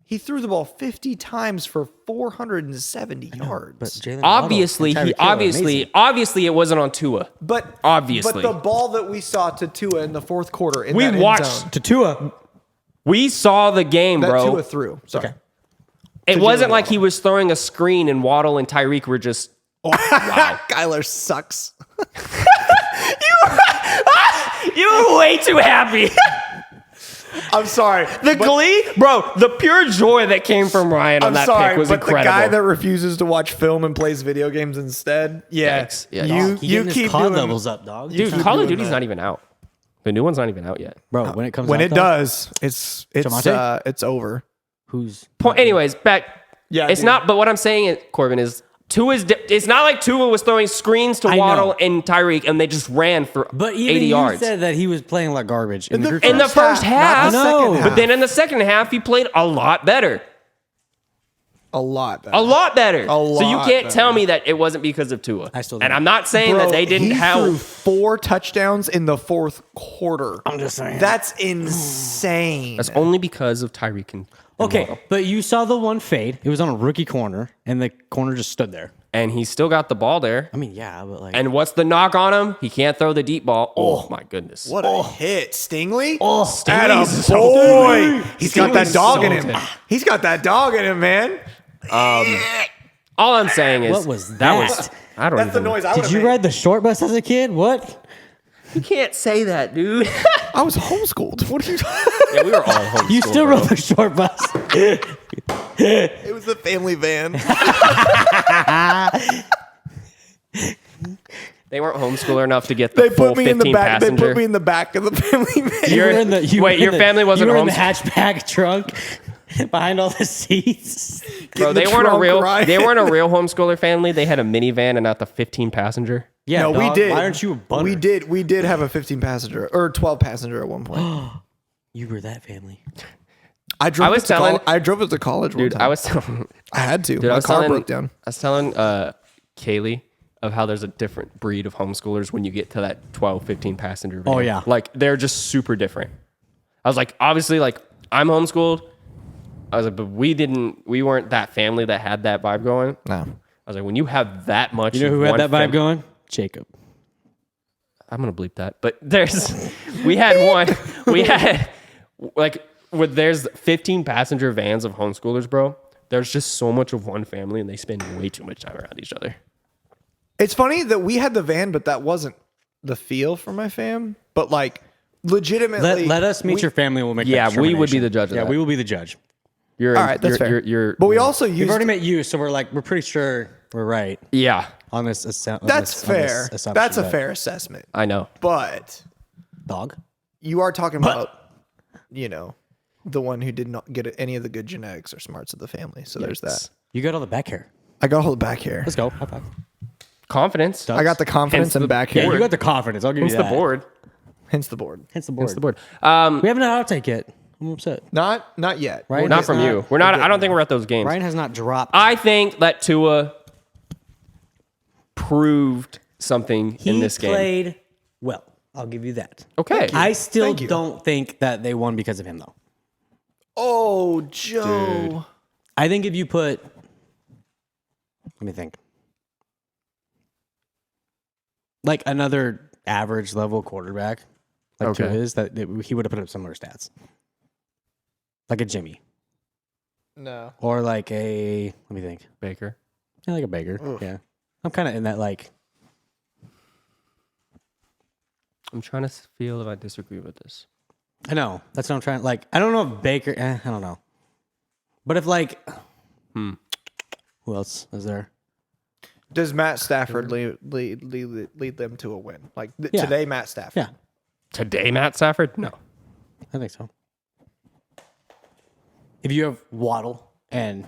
S3: He threw the ball 50 times for 470 yards.
S2: But Jalen
S1: Obviously,
S2: Waddle and
S1: he
S2: Tyreek Hill are amazing.
S1: obviously it wasn't on Tua.
S3: But
S1: Obviously.
S3: but the ball that we saw to Tua in the fourth quarter in
S1: We
S3: that end
S1: watched
S3: zone,
S2: to Tua.
S1: We saw the game,
S3: that
S1: bro.
S3: Tua threw. Sorry.
S2: Okay.
S1: It
S3: to
S1: wasn't
S3: Jalen
S1: like
S3: Waddle.
S1: he was throwing a screen and Waddle and Tyreek were just
S3: Kyler sucks.
S1: you were way too happy.
S3: I'm sorry.
S1: The glee, bro, the pure joy that came from Ryan on
S3: I'm
S1: that
S3: sorry,
S1: pick was
S3: but
S1: incredible.
S3: the guy that refuses to watch film and plays video games instead, yeah,
S1: Yikes. Yeah.
S3: you
S2: He
S3: you
S2: getting his
S3: keep
S2: COD
S3: doing
S2: levels up, dog.
S1: Dude,
S3: keep
S1: Call of
S3: doing
S1: Duty's
S3: that.
S1: not even out. The new one's not even out yet.
S2: Bro, when it comes
S3: when
S2: out,
S3: it
S2: though,
S3: does, it's
S2: Tomato?
S3: it's over.
S2: who's
S1: Anyways, back.
S3: Yeah,
S1: it's
S3: dude.
S1: not. But what I'm saying, Corbin, is it's not like Tua was throwing screens to
S2: I
S1: Waddle
S2: know.
S1: and Tyreek, and they just ran for
S2: But even
S1: 80
S2: you
S1: yards.
S2: said that he was playing like garbage in the group
S1: in the
S2: chat.
S1: first half,
S3: not the
S2: No.
S3: second half.
S1: but then in the second half, he played a lot better.
S3: A lot better.
S1: A lot better. So you
S3: lot
S1: can't
S3: better.
S1: tell me that it wasn't because of Tua.
S2: I still
S1: and
S2: don't.
S1: I'm not saying that they didn't
S3: he threw
S1: have.
S3: 4 touchdowns in the fourth quarter.
S2: I'm just saying.
S3: That's insane.
S1: That's only because of Tyreek and
S2: Okay,
S1: Waddle.
S2: but you saw the one fade. It was on a rookie corner, and the corner just stood there.
S1: And he still got the ball there.
S2: I mean, yeah, but like,
S1: And what's the knock on him? He can't throw the deep ball. Oh my goodness.
S3: What a hit. Stingley?
S1: Stingley's
S3: Atta boy. He's got that
S1: Stingley's
S3: dog in
S1: salted.
S3: him. He's got that dog in him, man.
S1: All I'm saying is
S2: What was that?
S1: I don't
S3: That's the
S1: even.
S3: noise I would
S2: did
S3: have
S2: you
S3: made.
S2: ride the short bus as a kid? What?
S1: You can't say that, dude.
S3: I was homeschooled. What are you talking
S1: Yeah, we were all home.
S2: You still rode the short bus.
S3: It was a family van.
S1: They weren't homeschooler enough to get the
S3: They
S1: full
S3: put me in
S1: 15
S3: the back.
S1: passenger.
S3: They put me in the back of the family van.
S1: You're-
S2: You were in the- you
S1: wait,
S2: were
S1: your
S2: in the-
S1: family wasn't
S2: You were in the
S1: home-
S2: hatchback trunk behind all the seats.
S1: Bro,
S3: the
S1: they weren't a
S3: trunk
S1: real.
S3: ride.
S1: They weren't a real homeschooler family. They had a minivan and not the 15 passenger.
S2: Yeah,
S3: No, we
S2: dog.
S3: did.
S2: Why aren't you a butter?
S3: We did. We did have a 15 passenger or 12 passenger at one point.
S2: You were that family.
S3: I drove.
S1: I was
S3: it to
S1: telling-
S3: I drove it to college. One
S1: Dude,
S3: time.
S1: I was telling.
S3: I had to.
S1: Dude, I
S3: My
S1: was
S3: car
S1: telling,
S3: broke down.
S1: I was telling Kaylee of how there's a different breed of homeschoolers when you get to that 12, 15 passenger van.
S2: Oh, yeah.
S1: Like they're just super different. I was like, obviously, like I'm homeschooled. I was like, but we weren't that family that had that vibe going.
S3: No.
S1: I was like, when you have that much,
S2: You know who
S1: of
S2: had
S1: one
S2: that vibe
S1: fam-
S2: going? Jacob.
S1: I'm gonna bleep that. But we had one. We had like there's 15 passenger vans of homeschoolers, bro. There's just so much of one family, and they spend way too much time around each other.
S3: It's funny that we had the van, but that wasn't the feel for my fam. But like, legitimately,
S2: Let us meet your family. We'll make.
S1: Yeah,
S2: that
S1: we would be
S2: determination.
S1: the judge of
S2: Yeah,
S1: that.
S2: we will be the judge.
S1: You're
S3: All right, that's fair.
S1: You're,
S3: But we also
S2: We've
S3: used.
S2: already met you, so we're pretty sure we're right
S1: yeah,
S2: on this.
S3: That's fair. That's a fair assessment.
S1: I know.
S3: But
S2: dog.
S3: you are talking about, the one who did not get any of the good genetics or smarts of the family. So there's that.
S2: You got all the back hair.
S3: I got all the back hair.
S2: Let's go. High five.
S1: Confidence.
S3: I got the confidence
S1: Hence
S3: and
S1: the-
S3: back
S2: Yeah,
S3: hair.
S2: you got the confidence. I'll give
S1: Hence
S2: you
S1: the
S2: that.
S1: board.
S3: Hence the board.
S2: Hence the board.
S1: Hence the board.
S2: We haven't had an outtake yet. I'm upset.
S3: Not yet.
S2: Right?
S1: Not
S2: It's
S1: from
S2: not-
S1: you. We're not. I don't think we're at those games.
S2: Ryan has not dropped.
S1: I think that Tua proved something in this game.
S2: played well. I'll give you that.
S1: Okay.
S2: I still
S3: Thank you.
S2: don't think that they won because of him, though.
S3: Oh, Joe.
S2: I think if you put, let me think, like another average level quarterback, like to
S1: Okay.
S2: his, he would have put up similar stats, like a Jimmy
S3: No.
S2: or like a, let me think,
S1: Baker.
S2: yeah, like a Baker. Yeah, I'm kind of in that like.
S1: I'm trying to feel if I disagree with this.
S2: I know that's what I'm trying. Like, I don't know if Baker. I don't know, but if like, who else is there?
S3: Does Matt Stafford lead them to a win? Like
S2: Yeah.
S3: today, Matt Stafford.
S2: Yeah,
S1: Today, Matt Stafford? No.
S2: I think so. If you have Waddle and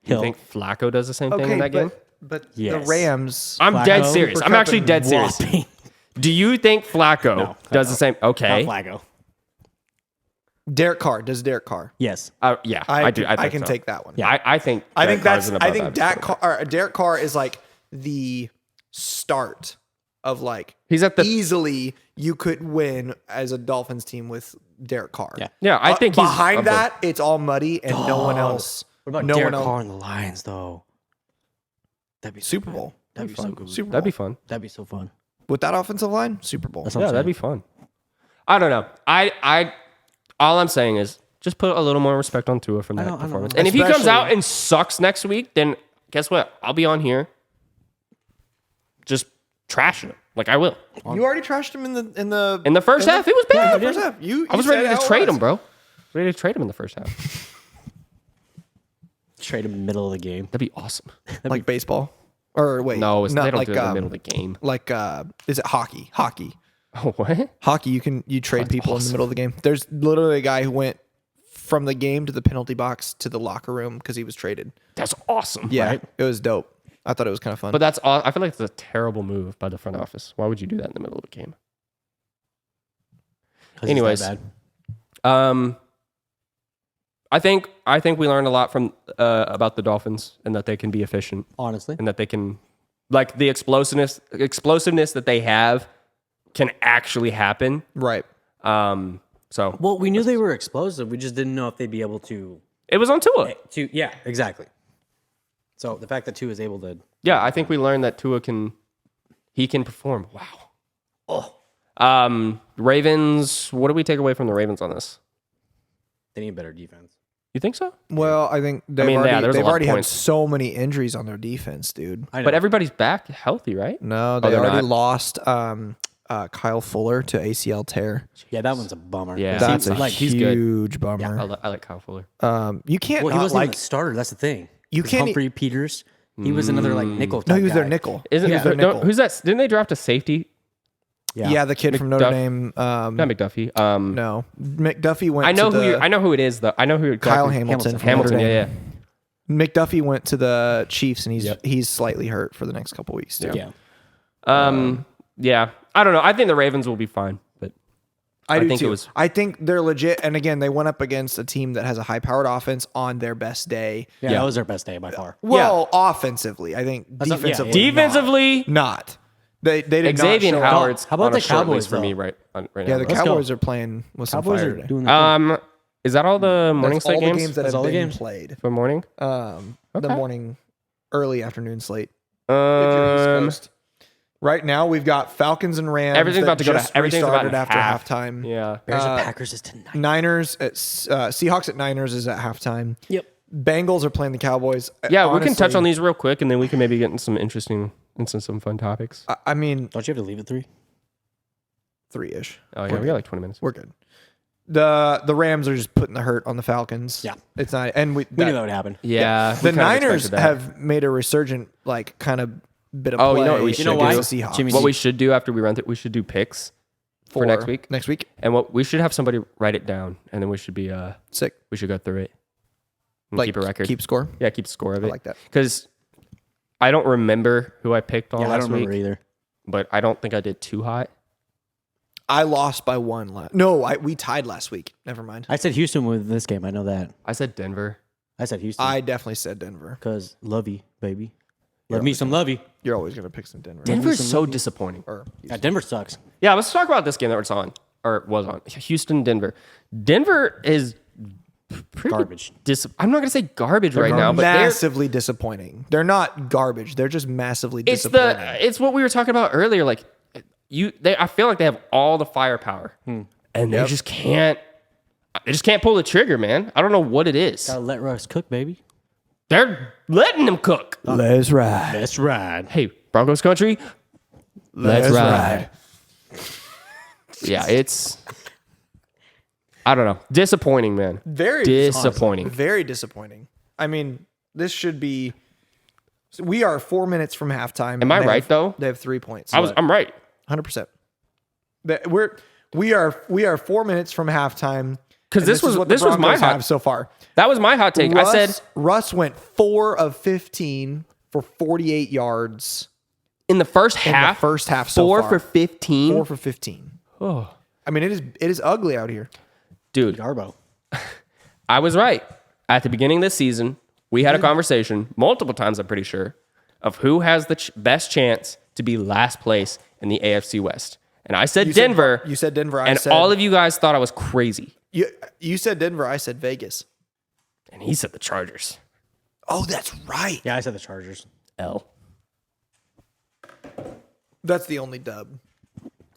S1: You
S2: Hill,
S1: think Flacco does the same thing in that game?
S3: but
S2: Yes.
S3: the Rams.
S1: I'm
S2: Flacco,
S1: dead serious.
S3: Cooper
S1: I'm
S3: Kupp
S1: actually
S3: and
S1: dead serious.
S2: whopping.
S1: Do you think Flacco
S2: No,
S1: does the same? Okay.
S2: Not Flacco.
S3: Derek Carr. Does Derek Carr?
S2: Yes.
S1: Yeah, I do. I, think
S3: can
S1: so.
S3: take that one.
S2: Yeah.
S1: I think.
S3: I think
S1: Derek Carr's
S3: that's.
S1: an
S3: I
S1: above
S3: think
S1: average
S3: Derek
S1: quarterback.
S3: Derek Carr is like the start of like.
S1: He's at the.
S3: Easily, you could win as a Dolphins team with Derek Carr.
S2: Yeah.
S1: Yeah, I think he's
S3: behind
S1: above-
S3: that. It's all muddy and no one else.
S2: What about
S3: no
S2: Derek
S3: one else?
S2: Carr and the Lions, though? That'd be so
S3: Super
S2: fun.
S3: Bowl.
S2: That'd be so good.
S3: Super Bowl.
S1: That'd be fun.
S2: That'd be so fun.
S3: With that offensive line, Super Bowl.
S2: That's what
S1: Yeah,
S2: I'm
S1: that'd be
S2: saying.
S1: fun. I don't know. I all I'm saying is just put a little more respect on Tua from that
S2: know, I know.
S1: performance. And if he comes
S3: Especially-
S1: out and sucks next week, then guess what? I'll be on here just trashing him. Like I will.
S3: You already trashed him in the
S1: In the first half, it was bad.
S3: in the first half.
S1: I was ready to trade him, bro. Ready to trade him in the first half.
S2: Trade him in the middle of the game.
S1: That'd be awesome.
S3: Like baseball, or wait,
S1: No, they
S3: not
S1: don't
S3: like
S1: do it in the middle of the game.
S3: like is it hockey?
S1: Oh, what?
S3: Hockey, you trade people in the middle of the game. There's literally a guy who went from the game to the penalty box to the locker room because he was traded.
S1: That's awesome.
S3: Yeah,
S1: right?
S3: it was dope. I thought it was kind of fun.
S1: But that's all. I feel like it's a terrible move by the front office. Why would you do that in the middle of a game?
S2: 'Cause it's that
S1: Anyways.
S2: bad.
S1: I think we learned a lot from about the Dolphins and that they can be efficient.
S2: Honestly.
S1: And that they can, like, the explosiveness that they have can actually happen.
S3: Right.
S1: So
S2: Well, we knew they were explosive. We just didn't know if they'd be able to.
S1: it was on Tua.
S2: Yeah, exactly. So the fact that Tua is able to.
S1: Yeah, I think we learned that Tua can perform. Wow. Ravens. What do we take away from the Ravens on this?
S2: They need better defense.
S1: You think so?
S3: Well, I think they've
S1: mean, yeah, there's a
S3: they've
S1: lot of
S3: already had
S1: points.
S3: so many injuries on their defense, dude.
S2: I know.
S1: But everybody's back healthy, right?
S3: No, they
S1: they're
S3: already
S1: not?
S3: lost Kyle Fuller to ACL tear.
S2: Yeah, that one's a bummer.
S1: Yeah.
S3: That's a
S1: he's good.
S3: huge bummer.
S1: I like Kyle Fuller.
S3: You can't
S2: Well, he
S3: not
S2: wasn't even
S3: like.
S2: a starter. That's the thing.
S3: You
S2: 'Cause
S3: can't-
S2: Humphrey Peters. He was another like nickel.
S3: No,
S2: type
S3: he was their
S2: guy.
S3: nickel.
S1: Isn't
S3: he was their nickel.
S1: who's that? Didn't they draft a safety?
S3: Yeah, the kid from Notre
S1: McDuff-
S3: Dame.
S1: Not McDuffie.
S3: No, McDuffie went.
S1: I know
S3: to
S1: I know who it is though. I know who
S3: Kyle
S1: exactly-
S3: Hamilton. from
S1: Hamilton.
S3: Notre
S1: Yeah,
S3: Dame.
S1: yeah.
S3: McDuffie went to the Chiefs, and he's slightly hurt for the next couple weeks too.
S2: Yeah.
S1: Yeah. I don't know. I think the Ravens will be fine, but
S3: I do
S1: think
S3: too.
S1: it was-
S3: I think they're legit. And again, they went up against a team that has a high-powered offense on their best day.
S2: Yeah, that was their best day by far.
S3: Well, offensively, I think
S2: not- yeah,
S3: defensively,
S2: yeah.
S1: defensively,
S3: not. They did
S1: Xavier
S3: not show up.
S1: Howard's
S2: How about
S1: on a
S2: the
S1: short
S2: Cowboys,
S1: list for
S2: though?
S1: me right
S3: Yeah,
S1: now.
S3: the
S2: Let's
S3: Cowboys
S2: go.
S3: are playing with some
S2: Cowboys
S3: fire
S2: are
S3: today.
S2: doing their thing.
S1: Is that all the morning
S3: That's
S1: slate
S3: all the
S1: games?
S3: games that
S2: That's
S3: have
S2: all the
S3: been
S2: games?
S3: played.
S1: for morning?
S3: The
S1: Okay.
S3: morning, early afternoon slate. If you're East Coast. Right now, we've got Falcons and Rams.
S1: Everything's
S3: that
S1: about to go to-
S3: just
S1: everything's about
S3: restarted
S1: in
S3: after
S1: half.
S3: halftime.
S1: Yeah.
S2: Bears and Packers is tonight.
S3: Niners at Seahawks at Niners is at halftime.
S2: Yep.
S3: Bengals are playing the Cowboys.
S1: Yeah, we can touch
S3: Honestly,
S1: on these real quick, and then we can maybe get into some fun topics.
S3: I mean,
S2: Don't you have to leave at 3?
S3: 3-ish.
S1: Oh yeah, we got like 20 minutes.
S3: We're good. The Rams are just putting the hurt on the Falcons.
S2: Yeah.
S3: It's not, and
S2: We knew that would happen.
S1: Yeah,
S3: the
S1: we kinda
S3: Niners
S1: expected that.
S3: have made a resurgent, like, kind of bit of
S1: Oh,
S3: play.
S1: you know what we
S3: against
S1: should do?
S2: why?
S3: the Seahawks.
S2: Jimmy
S1: What
S2: G.
S1: we should do after we run through, we should do picks for next week,
S3: Next week,
S1: and what we should have somebody write it down, and then we should be
S3: sick.
S1: we should go through it and
S3: Like
S1: keep a record.
S3: keep score.
S1: Yeah, keep score of it.
S3: I like that.
S1: Because I don't remember who I picked all
S2: Yeah, I
S1: last
S2: don't
S1: week,
S2: remember either.
S1: but I don't think I did too hot.
S3: I lost by one. No, we tied last week. Never mind.
S2: I said Houston with this game. I know that.
S1: I said Denver.
S2: I said Houston.
S3: I definitely said Denver.
S2: Because lovey, baby. Love me some lovey.
S3: You're always gonna pick some Denver.
S1: Denver's so disappointing.
S3: Or
S2: Yeah, Denver sucks.
S1: Yeah, let's talk about this game that was on. Houston, Denver. Denver is pretty
S2: Garbage.
S1: I'm not gonna say garbage right now, but they're
S3: massively disappointing. They're not garbage. They're just massively disappointing.
S1: it's what we were talking about earlier. Like I feel like they have all the firepower, and they just can't pull the trigger, man. I don't know what it is.
S2: Gotta let Russ cook, baby.
S1: They're letting them cook.
S3: Let's ride.
S2: Let's ride.
S1: Hey, Broncos country, let's ride. Yeah, it's. I don't know. Disappointing, man.
S3: Very
S1: disappointing.
S3: Very disappointing. I mean, this should be. We are 4 minutes from halftime.
S1: Am I
S3: and they
S1: right,
S3: have-
S1: though?
S3: They have 3 points.
S1: I'm right.
S3: 100%. We are 4 minutes from halftime.
S1: 'Cause
S3: and
S1: this was
S3: the
S1: my
S3: Broncos
S1: hot-
S3: have so far.
S1: That was my hot take. I said
S3: Russ went 4 of 15 for 48 yards
S1: in the first
S3: in
S1: half.
S3: the first half. So
S1: 4
S3: far.
S1: for 15.
S3: 4 for 15.
S1: Oh,
S3: I mean, it is ugly out here.
S1: dude,
S2: Garbo.
S1: I was right. At the beginning of this season, we had a conversation multiple times, I'm pretty sure, of who has the best chance to be last place in the AFC West. And I said Denver.
S3: You said Denver. I
S1: and
S3: said
S1: all of you guys thought I was crazy.
S3: You said Denver. I said Vegas.
S1: And he said the Chargers.
S3: Oh, that's right.
S2: Yeah, I said the Chargers.
S1: L.
S3: That's the only dub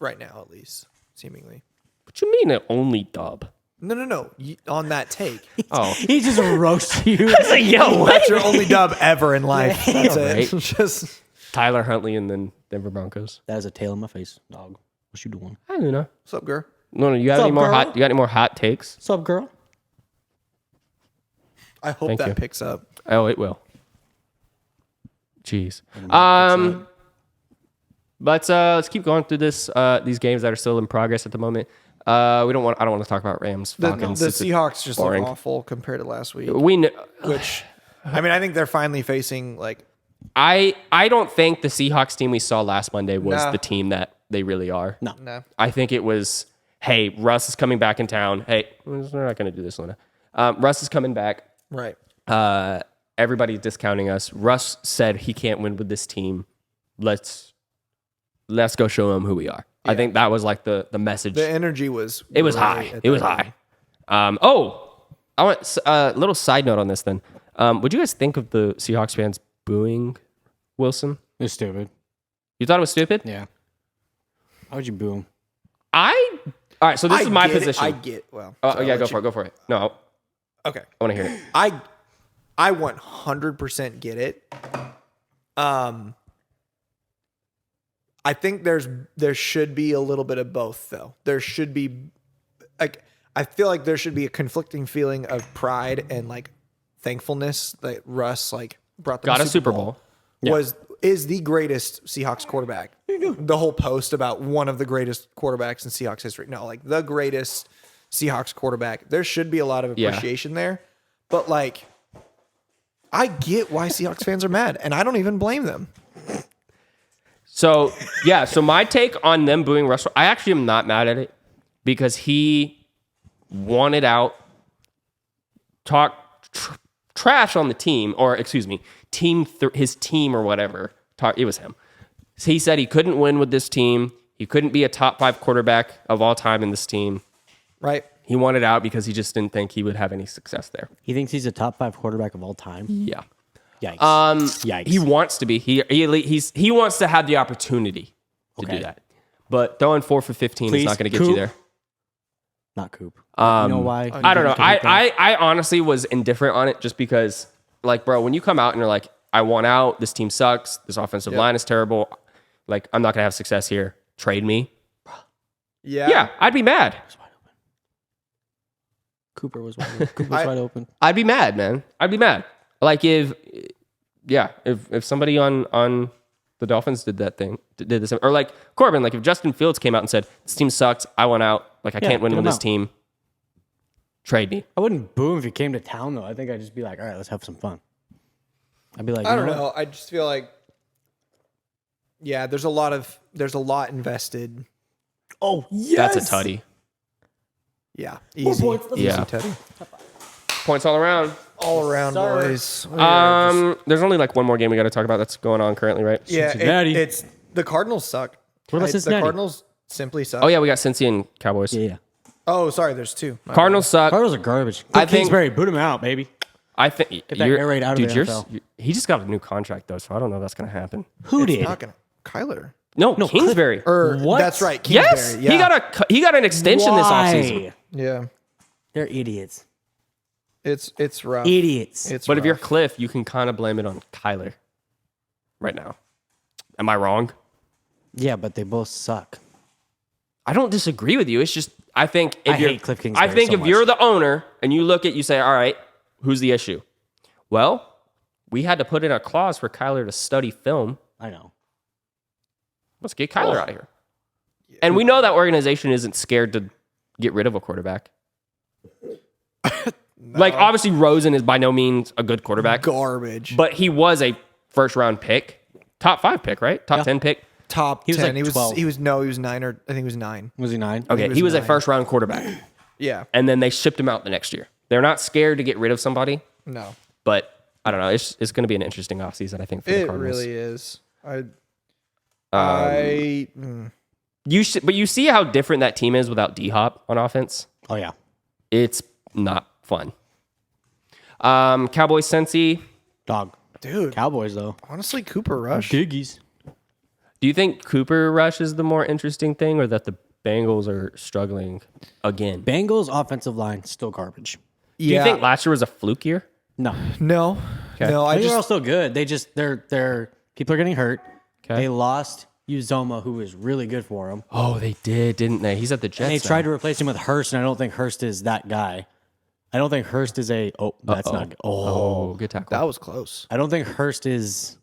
S3: right now, at least, seemingly.
S1: What you mean the only dub?
S3: No. On that take.
S1: Oh.
S2: He just roasts you.
S1: Yo, what?
S3: That's your only dub ever in life. That's it.
S1: right.
S3: Just
S1: Tyler Huntley and then Denver Broncos.
S2: That is a tail in my face, dog. What you doing?
S1: I don't know.
S3: what's up, girl?
S1: No, you got
S2: What's
S1: any
S2: up,
S1: more
S2: girl?
S1: hot? You got any more hot takes?
S2: What's up, girl?
S3: I hope
S1: Thank
S3: that
S1: you.
S3: picks up.
S1: Oh, it will. Jeez. Let's keep going through these games that are still in progress at the moment. I don't want to talk about Rams.
S3: The
S1: Falcons. It's
S3: Seahawks just
S1: boring.
S3: look awful compared to last week.
S1: We know,
S3: Which, I mean, I think they're finally facing like.
S1: I don't think the Seahawks team we saw last Monday was
S3: Nah.
S1: the team that they really are.
S2: No.
S3: Nah.
S1: I think it was, hey, Russ is coming back in town. Hey, we're not going to do this, Luna. Russ is coming back.
S3: Right.
S1: Everybody's discounting us. Russ said he can't win with this team. Let's go show him who we are. I think that was like the message.
S3: The energy was.
S1: It was
S3: right
S1: high.
S3: at
S1: It was
S3: that
S1: high. I want a little side note on this then. What'd you guys think of the Seahawks fans booing Wilson?
S2: It's stupid.
S1: You thought it was stupid?
S2: Yeah. How would you boo him?
S1: All right, so this is my
S3: get it.
S1: position.
S3: I get. Well.
S1: Oh,
S3: sorry,
S1: yeah,
S3: I'll
S1: go
S3: let
S1: for it. Go for it. No,
S3: Okay.
S1: I want to hear it.
S3: I 100% get it. I think there should be a little bit of both though. There should be like I feel like there should be a conflicting feeling of pride and like thankfulness that Russ like brought them
S1: Got
S3: to
S1: a Super Bowl.
S3: Is the greatest Seahawks quarterback. The whole post about one of the greatest quarterbacks in Seahawks history. No, like the greatest Seahawks quarterback. There should be a lot of appreciation there. But like I get why Seahawks fans are mad, and I don't even blame them.
S1: So, yeah, so my take on them booing Russell, I actually am not mad at it because he wanted out, talked trash on the team, or excuse me, his team or whatever. It was him. So he said he couldn't win with this team. He couldn't be a top 5 quarterback of all time in this team.
S3: Right?
S1: He wanted out because he just didn't think he would have any success there.
S2: He thinks he's a top 5 quarterback of all time.
S1: Yeah.
S2: Yikes. Yikes.
S1: He wants to be. He wants to have the opportunity to do that. But throwing 4 for 15 is not going to get you there.
S2: Not Coop. You know why?
S1: I don't know. I honestly was indifferent on it just because, like, bro, when you come out and you're like, I want out, this team sucks, this offensive line is terrible, like, I'm not going to have success here, trade me. Yeah, I'd be mad.
S2: Cooper was wide open.
S1: I'd be mad, man. I'd be mad. Like if somebody on the Dolphins did the same, or like Corbin, like if Justin Fields came out and said, this team sucks, I want out, like I can't win with this team, trade me.
S2: I wouldn't boo him if he came to town though. I think I'd just be like, all right, let's have some fun. I'd be like,
S3: I don't know. I just feel like, yeah, there's a lot invested.
S2: Oh yes,
S1: That's a tutty.
S3: Yeah, easy.
S1: Yeah.
S3: Teddy.
S1: Points all around.
S3: All around, boys.
S1: There's only like one more game we got to talk about that's going on currently, right?
S3: Yeah,
S2: Cincinnati.
S3: it's the Cardinals suck.
S2: What about
S3: The
S2: Cincinnati?
S3: Cardinals simply suck.
S1: Oh yeah, we got Cincy and Cowboys.
S2: Yeah.
S3: Oh, sorry, there's 2. My
S1: Cardinals suck.
S2: Cardinals are garbage.
S1: I
S2: I
S1: think-
S2: Kingsbury, boot him out, baby.
S1: I think
S2: Get that air raid out of
S1: dude,
S2: the
S1: yours-
S2: NFL.
S1: he just got a new contract though, so I don't know if that's gonna happen.
S2: Who
S3: bad.
S2: did?
S3: It's not gonna. Kyler.
S1: No, Kingsbury.
S2: What?
S3: That's right. Kingsbury.
S1: Yes,
S3: Yeah.
S1: he got an extension this offseason.
S2: Why?
S3: Yeah.
S2: They're idiots.
S3: It's rough.
S2: Idiots.
S3: It's
S1: But if
S3: rough.
S1: you're Cliff, you can kind of blame it on Kyler right now. Am I wrong?
S2: Yeah, but they both suck.
S1: I don't disagree with you. It's just I think if
S2: I
S1: you're,
S2: hate Cliff Kingsbury
S1: I think
S2: so
S1: if
S2: much.
S1: you're the owner and you look at you say, all right, who's the issue? Well, we had to put in a clause for Kyler to study film.
S2: I know.
S1: Let's get Kyler out of here. And we know that organization isn't scared to get rid of a quarterback. Like, obviously, Rosen is by no means a good quarterback,
S3: garbage.
S1: but he was a first-round pick, top 5 pick, right? Top 10 pick.
S3: Top
S2: He was
S3: 10.
S2: like 12.
S3: He was 9, or I think he was 9.
S2: Was he 9?
S1: Okay,
S3: was
S1: he was a
S3: 9.
S1: first-round quarterback,
S3: Yeah.
S1: and then they shipped him out the next year. They're not scared to get rid of somebody,
S3: No.
S1: but I don't know. It's going to be an interesting offseason, I think, for the
S3: It
S1: Cardinals.
S3: really is.
S1: But you see how different that team is without D-Hop on offense?
S2: Oh, yeah.
S1: It's not fun. Cowboys Cincy.
S2: Dog.
S3: Dude,
S2: Cowboys, though.
S3: honestly, Cooper Rush.
S2: Diggies.
S1: Do you think Cooper Rush is the more interesting thing or that the Bengals are struggling again?
S2: Bengals offensive line, still garbage.
S1: Do you think last year was a fluke year?
S2: No.
S3: No. No, I
S2: They're all
S3: just
S2: still good. They just, they're people are getting hurt.
S1: Okay.
S2: They lost Uzoma, who was really good for them.
S1: Oh, they did, didn't they? He's at the Jets.
S2: And they
S1: now.
S2: tried to replace him with Hurst, and I don't think Hurst is that guy. I don't think Hurst is a. Oh, that's not good.
S1: Oh, good tackle.
S3: that was close.
S2: I don't think Hurst is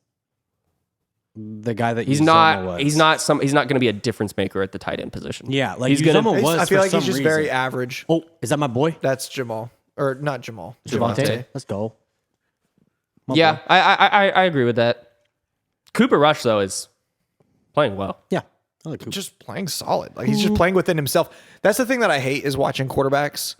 S2: the guy that
S1: He's
S2: Uzoma
S1: not.
S2: was.
S1: He's not. He's not going to be a difference maker at the tight end position.
S2: Yeah, like
S1: He's
S2: Uzoma
S1: gonna-
S2: was.
S3: I feel
S2: for
S3: like
S2: some
S3: he's just
S2: reason.
S3: very average.
S2: Oh, is that my boy?
S3: That's Jamal. Or not Jamal.
S2: Javante? Let's go. My
S1: Yeah,
S2: boy.
S1: I agree with that. Cooper Rush though is playing well.
S2: Yeah. I like Cooper.
S3: Just playing solid. Like he's just playing within himself. That's the thing that I hate is watching quarterbacks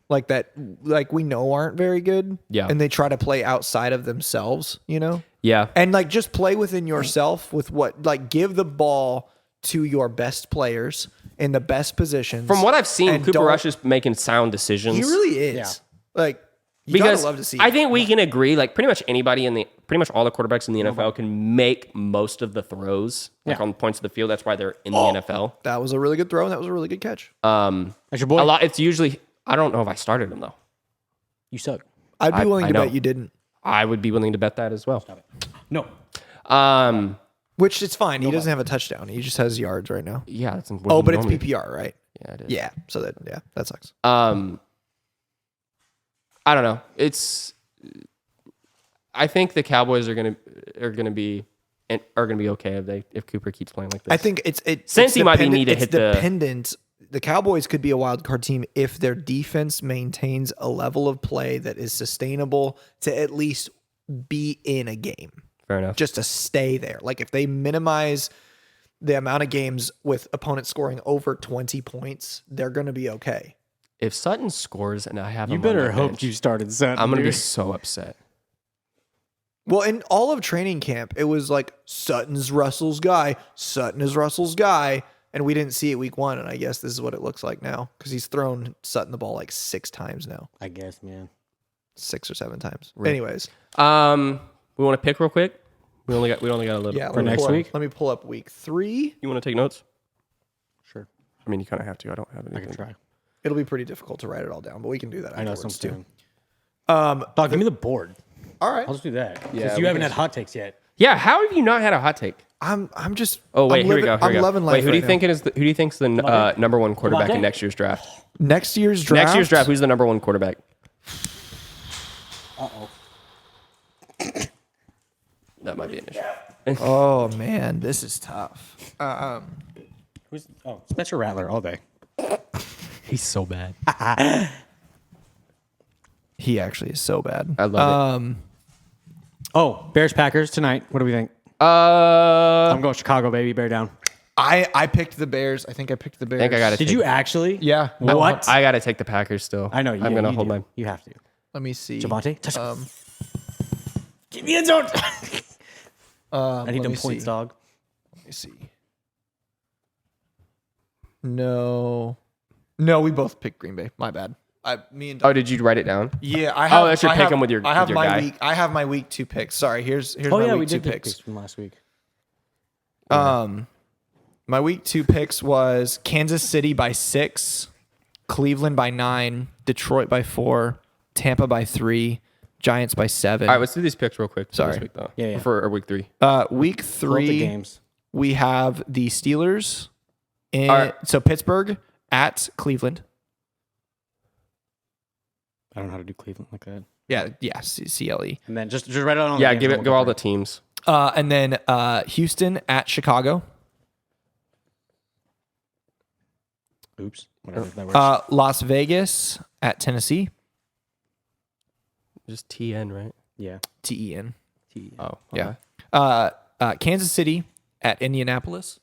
S3: like that, like we know aren't very good.
S1: Yeah.
S3: And they try to play outside of themselves, you know?
S1: Yeah.
S3: And like just play within yourself with what, like give the ball to your best players in the best positions.
S1: From what I've seen,
S3: and
S1: Cooper
S3: don't-
S1: Rush is making sound decisions.
S3: He really is.
S2: Yeah.
S3: Like, you
S1: because
S3: gotta love to see
S1: I
S3: it.
S1: think we can agree, like pretty much all the quarterbacks in the NFL can make most of the throws, like on points of the field. That's why they're in the NFL.
S3: That was a really good throw and that was a really good catch.
S2: That's your boy.
S1: A lot. It's usually. I don't know if I started him though.
S2: You suck.
S3: I'd be willing
S1: I
S3: to
S1: know.
S3: bet you didn't.
S1: I would be willing to bet that as well.
S2: No.
S3: Which it's fine. He doesn't have a touchdown. He just has yards right now.
S1: Yeah. That's
S3: Oh, but it's PPR, right?
S1: Yeah, it is.
S3: Yeah. So that sucks.
S1: I don't know. I think the Cowboys are gonna be okay if Cooper keeps playing like this.
S3: I think it's
S1: Cincy might be
S3: dependent-
S1: need to
S3: it's
S1: hit the-
S3: dependent. The Cowboys could be a wild card team if their defense maintains a level of play that is sustainable to at least be in a game,
S1: fair enough.
S3: just to stay there. Like if they minimize the amount of games with opponents scoring over 20 points, they're going to be okay.
S1: If Sutton scores and I have
S2: You
S1: him on
S2: better
S1: my
S2: hope
S1: bench,
S2: you started Sutton.
S1: I'm gonna be
S2: dude.
S1: so upset.
S3: Well, in all of training camp, it was like Sutton's Russell's guy. Sutton is Russell's guy. And we didn't see it week 1. And I guess this is what it looks like now because he's thrown Sutton the ball like 6 times now.
S2: I guess, man.
S3: 6 or 7 times. Anyways.
S1: We want to pick real quick. We only got a little.
S3: Yeah.
S2: For
S3: let me
S2: next
S3: pull up-
S2: week?
S3: Let me pull up week 3.
S1: You want to take notes?
S2: Sure.
S1: I mean, you kind of have to. I don't have anything.
S2: I can try.
S3: It'll be pretty difficult to write it all down, but we can do that
S2: I know
S3: afterwards
S2: something.
S3: too.
S2: Dog, give me the board.
S3: All right.
S2: I'll just do that.
S1: Yeah,
S2: Because
S1: we
S2: you haven't
S1: can-
S2: had hot takes yet.
S1: Yeah. How have you not had a hot take?
S3: I'm just.
S1: Oh wait,
S3: I'm
S1: here we
S3: living-
S1: go. Here we
S3: I'm
S1: go.
S3: loving life
S1: Wait, who do you
S3: right
S1: think is? Who do you think's the number one quarterback in
S2: Devontae?
S1: next year's draft?
S3: now. Next year's draft?
S1: Next year's draft. Who's the number one quarterback? That might be an issue.
S3: Oh man, this is tough.
S2: Who's Spencer Rattler all day.
S1: He's so bad.
S3: He actually is so bad.
S1: I love it.
S2: Oh, Bears Packers tonight. What do we think?
S1: I
S2: I'm going Chicago, baby. Bear down.
S3: I picked the Bears. I think I picked the Bears.
S1: think I got to.
S2: Did you actually?
S3: Yeah.
S2: What?
S1: I got to take the Packers still.
S2: I know. You,
S1: I'm gonna
S2: you
S1: hold
S2: do.
S1: my.
S2: You have to.
S3: Let me see.
S2: Javante, touch. Give me a zone. I need
S3: let
S2: them
S3: me
S2: points,
S3: see.
S2: dog.
S3: Let me see. No, we both picked Green Bay. My bad. Me and.
S1: Oh, did you write it down?
S3: Yeah, I have.
S1: that's your
S3: I
S1: pick
S3: have-
S1: 'em with your-
S3: I have
S1: with your
S3: my
S1: guy.
S3: week. I have my week 2 picks. Sorry, here's
S2: Oh
S3: my
S2: yeah,
S3: week
S2: we
S3: 2
S2: did
S3: picks.
S2: picks from last week.
S3: My week 2 picks was Kansas City by 6, Cleveland by 9, Detroit by 4, Tampa by 3, Giants by 7.
S1: All right, let's do these picks real quick. for
S3: Sorry.
S1: This week, though.
S2: Yeah.
S1: For week 3.
S3: Week
S2: Pull up the
S3: 3,
S2: games.
S3: we have the Steelers. In,
S1: All right.
S3: So Pittsburgh at Cleveland.
S2: I don't know how to do Cleveland like that.
S3: Yeah, CLE.
S2: And then just write it on.
S1: Yeah,
S2: the
S1: give
S2: games
S1: it. Go all the teams.
S3: And then Houston at Chicago.
S2: Oops. Whatever that works.
S3: Las Vegas at Tennessee.
S1: Just TN, right?
S2: Yeah.
S3: TEN.
S1: Oh,
S3: Yeah.
S1: okay.
S3: Kansas City at Indianapolis.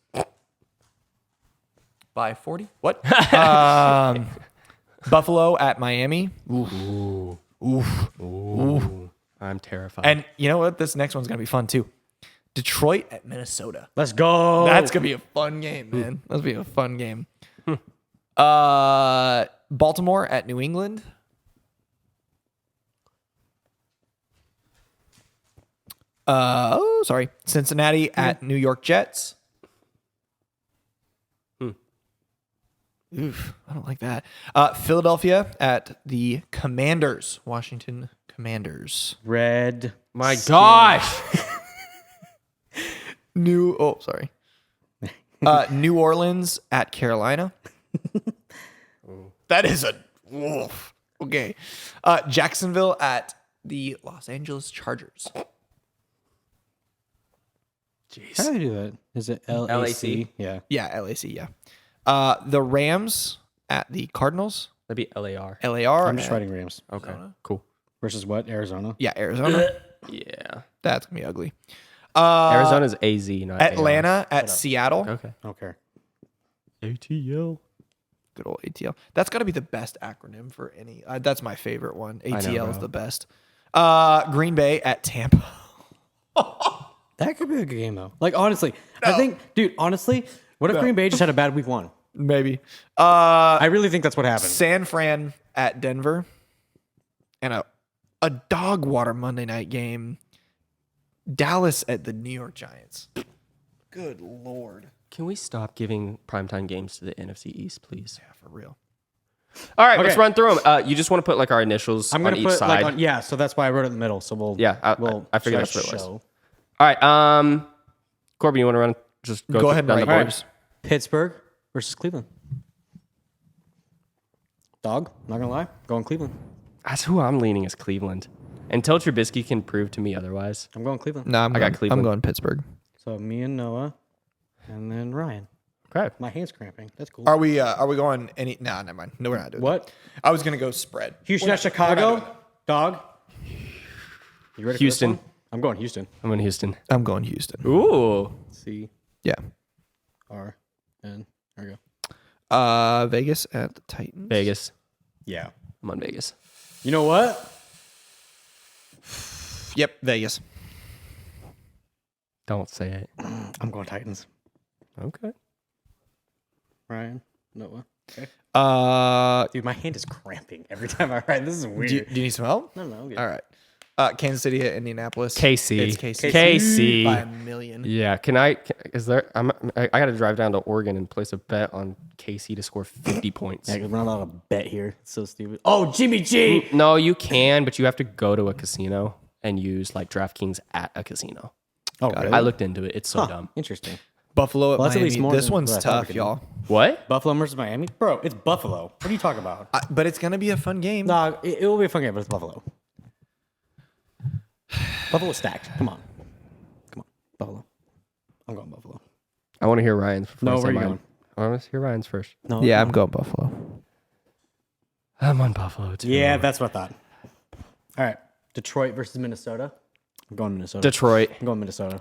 S3: By 40? What? Buffalo at Miami.
S1: Ooh. I'm terrified.
S3: And you know what? This next one's going to be fun too. Detroit at Minnesota.
S2: Let's go.
S3: That's going to be a fun game, man. That's going to be a fun game. Baltimore at New England. Cincinnati at New York Jets. Oof, I don't like that. Philadelphia at the Commanders. Washington Commanders.
S2: red.
S1: My gosh.
S3: New Orleans at Carolina. That is a wolf. Okay. Jacksonville at the Los Angeles Chargers.
S2: How do I do that? Is it LAC? Yeah.
S3: Yeah, LAC, yeah. The Rams at the Cardinals.
S1: That'd be LAR.
S3: LAR.
S2: I'm just
S3: at-
S2: writing Rams.
S1: Okay, cool.
S2: Versus what? Arizona?
S3: Yeah, Arizona.
S1: Yeah.
S3: That's going to be ugly.
S1: Arizona's AZ, not
S3: Atlanta at Seattle.
S1: AR. Okay.
S2: Okay.
S1: ATL.
S3: good old ATL. That's got to be the best acronym for any. That's my favorite one. ATL is the best. Green Bay at Tampa.
S2: That could be a good game though. Like honestly, I think, dude. Honestly, what if Green Bay just had a bad week 1?
S3: Maybe.
S2: I really think that's what happened.
S3: San Fran at Denver, and a dog water Monday night game. Dallas at the New York Giants. Good Lord.
S1: Can we stop giving primetime games to the NFC East, please?
S3: Yeah, for real.
S1: All right, let's
S2: Okay.
S1: run through them. You just want to put like our initials
S2: I'm
S1: on
S2: gonna
S1: each
S2: put
S1: side.
S2: like on, so that's why I wrote it in the middle. So we'll
S1: I figured that's what it was.
S2: show.
S1: All right, Corbin, you want to run? Just
S3: Go ahead and
S1: down the
S3: write
S1: board.
S3: yours.
S2: Pittsburgh versus Cleveland. Dog, not gonna lie, going Cleveland.
S1: That's who I'm leaning is Cleveland. Until Trubisky can prove to me otherwise.
S2: I'm going Cleveland.
S3: No,
S1: I got Cleveland.
S3: I'm going Pittsburgh.
S2: So me and Noah, and then Ryan.
S1: Okay.
S2: My hand's cramping. That's cool.
S3: Are we going any? Nah, never mind. No, we're not doing
S2: What?
S3: that. I was gonna go spread.
S2: Houston at Chicago. Dog. You ready?
S1: Houston.
S2: For this one? I'm going Houston.
S1: I'm in Houston.
S3: I'm going Houston.
S1: Ooh.
S2: C
S3: Yeah.
S2: R N. There we go.
S3: Vegas at the Titans.
S1: Vegas.
S2: Yeah.
S1: I'm on Vegas.
S2: You know what?
S3: Yep, Vegas.
S1: Don't say it.
S2: I'm going Titans.
S1: Okay.
S2: Ryan. Noah. Okay.
S3: Do
S2: Dude, my hand is cramping every time I write. This is weird.
S3: you need some help?
S2: No, no.
S3: All right. Kansas City at Indianapolis.
S1: KC.
S3: It's KC.
S1: KC.
S3: By a million.
S1: Yeah. Is there? I got to drive down to Oregon and place a bet on KC to score 50 points.
S2: Yeah, 'cause we're not allowed to bet here. It's so stupid. Oh, Jimmy G.
S1: No, you can, but you have to go to a casino and use like DraftKings at a casino.
S2: Oh,
S3: Got it.
S2: really?
S1: I looked into it. It's so dumb.
S2: Interesting.
S3: Buffalo at
S2: Well, that's at
S3: Miami.
S2: least more
S3: This
S2: than
S3: one's
S2: what I thought we
S3: tough,
S2: could
S3: y'all.
S1: What?
S2: Buffalo versus Miami? Bro, it's Buffalo. What are you talking about?
S3: But it's gonna be a fun game.
S2: Nah, it will be a fun game, but it's Buffalo. Buffalo stacked. Come on. Buffalo. I'm going Buffalo.
S1: I want to hear Ryan's. Before
S2: No,
S1: I say
S2: where are you
S1: mine.
S2: going?
S1: I want to hear Ryan's first.
S2: No.
S3: Yeah,
S2: no.
S3: I'm going Buffalo.
S1: I'm on Buffalo too.
S2: Yeah, that's what I thought. All right. Detroit versus Minnesota. I'm going Minnesota.
S1: Detroit.
S2: I'm going Minnesota.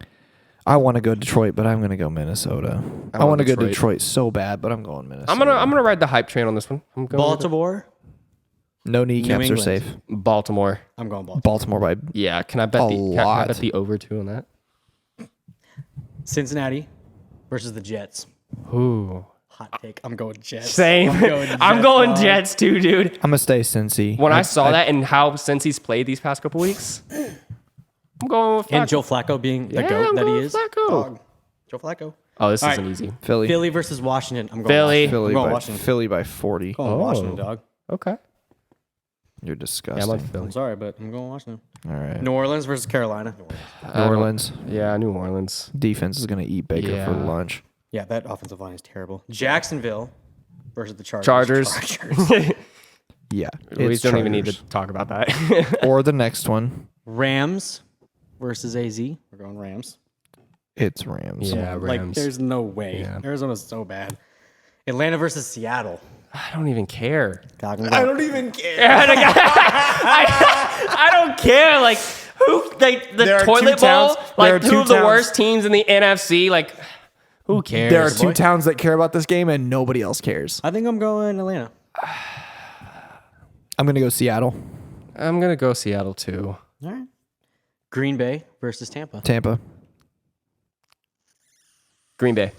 S3: I want to go Detroit, but I'm gonna go Minnesota. I want to go
S1: Detroit.
S3: Detroit so bad, but I'm going Minnesota.
S1: I'm gonna ride the hype train on this one. I'm going
S2: Baltimore.
S3: No kneecaps are
S2: England.
S3: safe.
S1: Baltimore.
S2: I'm going Baltimore.
S3: Baltimore by
S1: Yeah, can I bet
S3: A
S1: can I
S3: lot.
S1: bet the over 2 on that?
S2: Cincinnati versus the Jets.
S1: Ooh.
S2: Hot take. I'm going Jets.
S1: Same. I'm going Jets too, dude.
S3: I'm gonna stay Cincy.
S1: When I saw that and how since he's played these past couple weeks, I'm going with Flacco.
S2: And Joe Flacco being the
S1: Yeah,
S2: GOAT
S1: I'm
S2: that he
S1: going
S2: is.
S1: Flacco.
S2: Dog. Joe Flacco.
S1: Oh, this
S2: All
S1: isn't
S2: right.
S1: easy.
S3: Philly,
S2: Philly versus Washington. I'm going
S1: Philly.
S2: Washington.
S3: Philly
S2: I'm going
S3: by
S2: Washington.
S3: Philly by 40.
S2: Going Washington, dog.
S1: Okay.
S3: You're
S1: Yeah, I'm
S3: disgusting.
S1: on Philly.
S2: I'm sorry, but I'm going Washington.
S3: All right.
S2: New Orleans versus Carolina.
S3: New Orleans
S1: Yeah, New Orleans.
S3: defense is gonna eat Baker for
S1: Yeah.
S3: lunch.
S2: Yeah, that offensive line is terrible. Jacksonville versus the Chargers.
S1: Chargers.
S3: Yeah,
S1: We
S3: it's
S1: don't even need
S3: Chargers.
S1: to talk about that.
S3: Or the next one,
S2: Rams versus AZ. We're going Rams.
S3: it's Rams.
S1: Yeah, Rams.
S2: Like, there's no way.
S1: Yeah.
S2: Arizona's so bad. Atlanta versus Seattle.
S1: I don't even care.
S2: Dog,
S3: I don't even care.
S1: I don't care. Like who? Like the
S3: There are
S1: toilet
S3: two
S1: bowl.
S3: towns- there
S1: Like
S3: are
S1: two
S3: two
S1: of the
S3: towns-
S1: worst teams in the NFC. Like who cares?
S3: There are two towns that care about this game, and nobody else cares.
S2: I think I'm going Atlanta.
S3: I'm gonna go Seattle,
S1: I'm gonna go Seattle too.
S2: All right. Green Bay versus Tampa.
S3: Tampa.
S1: Green Bay.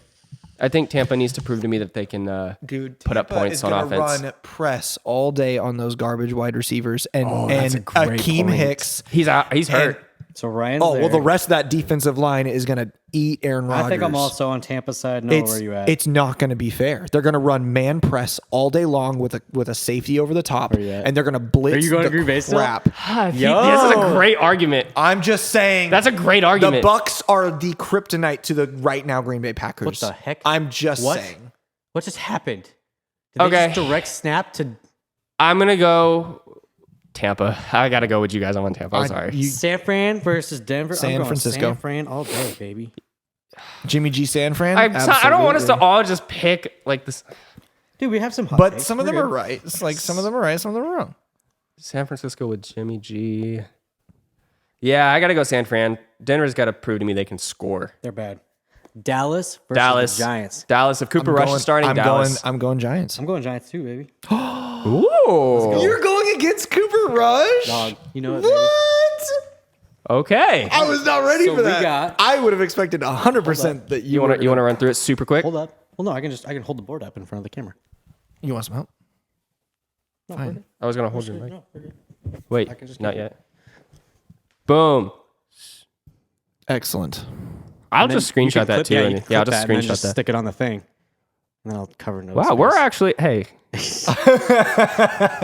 S1: I think Tampa needs to prove to me that they can
S3: Dude,
S1: put up
S3: Tampa
S1: points
S3: is
S1: on
S3: gonna
S1: offense.
S3: Run press all day on those garbage wide receivers, and
S2: that's a
S3: and
S2: great
S3: Akeem
S2: point.
S3: Hicks.
S1: He's out. He's hurt.
S3: And-
S2: So Ryan's
S3: Oh
S2: there.
S3: well, the rest of that defensive line is gonna eat Aaron Rodgers.
S2: I think I'm also on Tampa's side. Noah, where are you at?
S3: It's not going to be fair. They're going to run man press all day long with a safety over the top,
S2: you at?
S3: and they're going to blitz.
S2: Are you going
S3: the
S2: to Green Bay still?
S3: crap.
S1: This is a great argument.
S3: I'm just saying.
S1: That's a great
S3: The
S1: argument.
S3: Bucks are the kryptonite to the right now Green Bay Packers.
S2: What the heck?
S3: I'm just
S2: What?
S3: saying.
S2: What just happened? Did they
S1: Okay.
S2: just direct snap to
S1: I'm gonna go Tampa. I gotta go with you guys. I'm on Tampa. I'm sorry.
S2: San Fran versus Denver?
S3: San
S2: I'm going
S3: Francisco.
S2: San Fran all day, baby.
S3: Jimmy G. San Fran.
S1: I don't want us to
S3: Absolutely.
S1: all just pick like this.
S2: Dude, we have some hot
S3: But
S2: takes.
S3: some of
S2: We're
S3: them are
S2: good.
S3: right. It's like some of them are right, some of them are wrong.
S1: San Francisco with Jimmy G. Yeah, I gotta go San Fran. Denver's got to prove to me they can score.
S2: They're bad. Dallas versus
S1: Dallas.
S2: the Giants.
S1: Dallas. If Cooper Rush is starting, Dallas.
S3: I'm going Giants.
S2: I'm going Giants too, baby.
S1: Ooh.
S3: You're going against Cooper Rush?
S2: Dog. You know what? Baby?
S3: What?
S1: Okay.
S3: I was not ready
S2: So
S3: for
S2: we
S3: that.
S2: got-
S3: I would have expected 100% that
S1: You want to run through it super quick?
S2: Hold up. Well, no, I can hold the board up in front of the camera.
S3: You want some help?
S2: No,
S3: Fine.
S2: we're good.
S1: I was gonna hold your mic.
S2: No, we're good.
S1: Wait,
S2: can just
S1: not
S2: keep
S1: yet. Boom.
S3: Excellent.
S1: I'll
S2: And then
S1: just
S2: you
S1: screenshot
S2: can
S1: that
S2: clip-
S1: too.
S2: you
S1: and-
S2: can
S1: Yeah, I'll
S2: clip
S1: just
S2: that and then
S1: screenshot that.
S2: Stick it on the thing, and then I'll cover notes.
S1: Wow, we're actually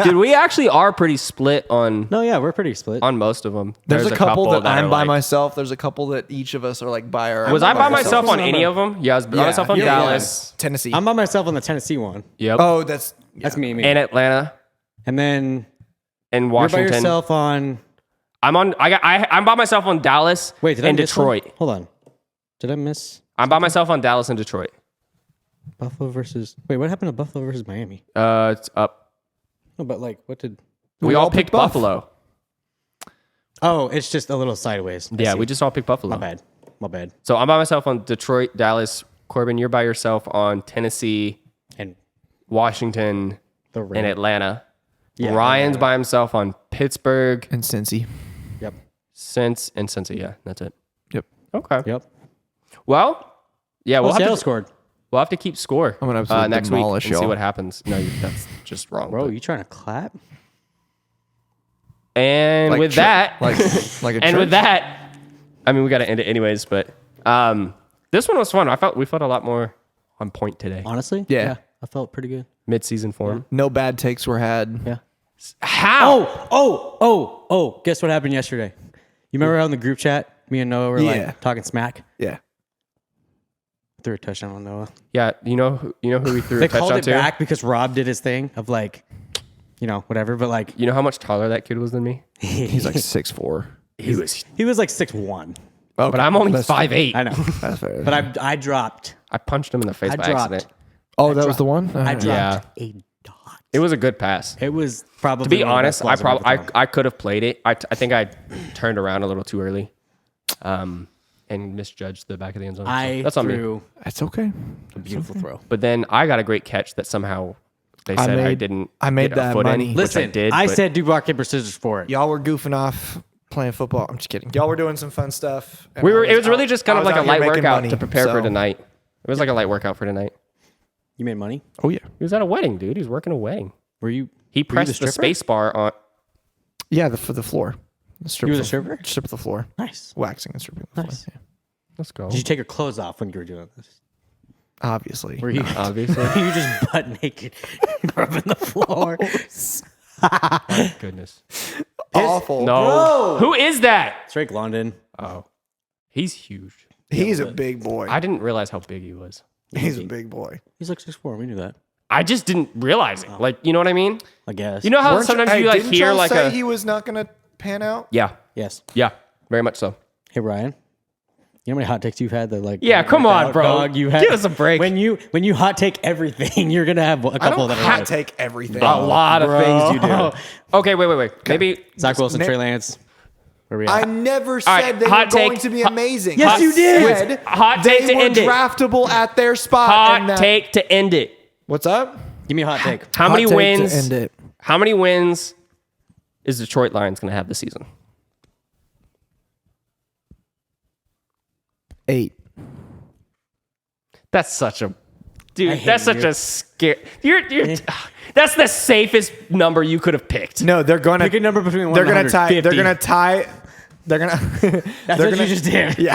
S1: dude, we actually are pretty split on
S2: No, yeah, we're pretty split.
S1: most of them.
S3: There's a couple that I'm
S1: are
S3: by
S1: like-
S3: myself. There's a couple that each of us are like by our.
S1: Was I by myself on
S2: myself.
S1: any of them? Yeah, I was by myself on
S3: Yeah,
S1: Dallas.
S3: Tennessee.
S2: I'm by myself on the Tennessee one.
S1: Yep.
S3: oh, that's
S2: That's me.
S1: And Atlanta
S2: And then
S1: and
S2: you're by
S1: Washington.
S2: yourself on.
S1: I'm by myself on Dallas
S2: Wait, did I
S1: and
S2: miss one?
S1: Detroit.
S2: Hold on. Did I miss
S1: I'm by myself on Dallas and Detroit.
S2: Buffalo versus? Wait, what happened to Buffalo versus Miami?
S1: It's up.
S2: No, but like, what did?
S1: We all picked Buffalo.
S2: Oh, it's just a little sideways. I
S1: Yeah,
S2: see.
S1: we just all picked Buffalo.
S2: My bad.
S1: So I'm by myself on Detroit, Dallas. Corbin, you're by yourself on Tennessee,
S2: And
S1: Washington,
S2: the
S1: and
S2: Rams.
S1: Atlanta.
S2: Yeah,
S1: Ryan's by himself on Pittsburgh,
S3: and Cincy.
S2: Yep.
S1: Cincy. Yeah, that's it.
S3: Yep.
S1: Okay.
S2: Yep.
S1: Well, yeah, we'll
S2: Seattle
S1: have to
S2: scored.
S1: we'll have to keep score.
S3: I'm gonna absolutely
S1: next week and
S3: demolish
S1: see
S3: y'all.
S1: what happens. No, that's just wrong.
S2: Bro,
S1: but-
S2: you trying to clap?
S1: And
S3: Like
S1: with
S3: church-
S1: that,
S3: like a
S1: and with
S3: church?
S1: that, I mean, we got to end it anyways. But this one was fun. We felt a lot more on point today.
S2: Honestly,
S3: Yeah.
S2: I felt pretty good.
S1: Mid-season form.
S3: No bad takes were had.
S2: Yeah.
S1: How?
S2: Oh! Guess what happened yesterday? You remember on the group chat, me and Noah were
S3: Yeah.
S2: like talking smack.
S3: Yeah.
S2: Threw a touchdown on Noah.
S1: Yeah, you know who we threw
S2: They
S1: a
S2: called
S1: touchdown
S2: it
S1: to?
S2: back because Rob did his thing of like, whatever. But like,
S1: You know how much taller that kid was than me?
S3: He's like 6'4".
S1: He was,
S2: he was like 6'1".
S3: Okay.
S1: but I'm only
S3: That's-
S1: 5'8".
S2: I know,
S3: That's fair.
S2: but I dropped.
S1: I punched him in the face
S2: I
S1: by
S2: dropped.
S1: accident.
S3: oh, that was the one?
S2: I dropped
S1: Yeah.
S2: a dot.
S1: It was a good pass.
S2: It was probably
S1: To be
S2: one of the
S1: honest,
S2: best balls I've ever thrown.
S1: I could have played it. I think I turned around a little too early, and misjudged the back of the end zone. So
S2: I
S1: that's on me.
S2: threw
S3: That's okay.
S2: a beautiful throw.
S1: But then I got a great catch that somehow they said I didn't.
S3: I made
S1: get a
S3: that
S1: foot
S3: money.
S1: in,
S2: Listen,
S1: which I did.
S2: I
S1: but
S2: said do rock paper scissors for it.
S3: Y'all were goofing off playing football. I'm just kidding. Y'all were doing some fun stuff. and
S1: we
S3: I
S1: were. It was really
S3: out-
S1: just kind
S3: I
S1: of
S3: was
S1: like a
S3: out here
S1: light
S3: making
S1: workout
S3: money,
S1: to prepare for
S3: so-
S1: tonight. It was like a light workout for tonight.
S2: You made money?
S3: Oh yeah.
S1: He was at a wedding, dude. He was working a wedding.
S2: Were you?
S1: He
S2: were you
S1: pressed the
S2: stripper?
S1: space bar on.
S3: Yeah, for the floor. Strip
S2: You were
S3: the
S2: the stripper?
S3: Strip the floor.
S2: Nice.
S3: Waxing and stripping the
S2: Nice.
S3: floor. Yeah.
S1: Let's go.
S2: Did you take your clothes off when you were doing this?
S3: Obviously.
S2: Were you?
S1: Obviously.
S2: you just butt naked, rubbing the floor.
S1: Goodness.
S3: Awful.
S1: No. Who is that?
S2: It's Drake London.
S1: Oh, he's huge.
S3: He's a big boy.
S1: I didn't realize how big he was.
S3: He's a big boy.
S2: He's like 6'4". We knew that.
S1: I just didn't realize it. Like, you know what I mean?
S2: I guess.
S1: You know how
S3: Weren't
S1: sometimes
S3: hey,
S1: you like
S3: didn't
S1: hear
S3: y'all
S1: like
S3: say
S1: a
S3: he was not gonna pan out?
S1: yeah,
S2: Yes.
S1: yeah, very much so.
S2: Hey Ryan. You know how many hot takes you've had that like?
S1: Yeah, come
S2: worked
S1: on,
S2: out,
S1: bro.
S2: Dog, you had,
S1: Give us a break.
S2: When you hot take everything, you're gonna have a
S3: I
S2: couple
S3: don't
S2: that are
S3: hot
S2: right.
S3: take everything.
S1: A lot of
S2: Bro.
S1: things you do. Okay, wait. Maybe
S2: Zach Wilson,
S3: na-
S2: Trey Lance. Where we
S3: I
S2: at?
S3: never
S1: right,
S3: said they were
S1: hot
S3: going
S1: take-
S3: to be
S1: hot-
S3: amazing.
S2: Yes,
S3: I
S2: you did.
S3: said
S1: Hot take
S3: they
S1: to
S3: were
S1: end it.
S3: draftable at their spot. and
S1: hot
S3: that-
S1: take to end it.
S3: What's up?
S2: Give me a hot take.
S1: How
S3: Hot
S1: many
S3: take to
S1: wins?
S3: end it.
S1: How many wins is Detroit Lions going to have this season?
S3: 8.
S1: That's such a dude.
S2: hate
S1: That's such
S2: you.
S1: a scare. You're. That's the safest number you could have picked.
S3: No, they're gonna
S2: Pick a number between 1
S3: They're
S2: and
S3: gonna tie.
S2: 150.
S3: They're gonna tie. They're gonna.
S2: That's what you just did.
S3: Yeah.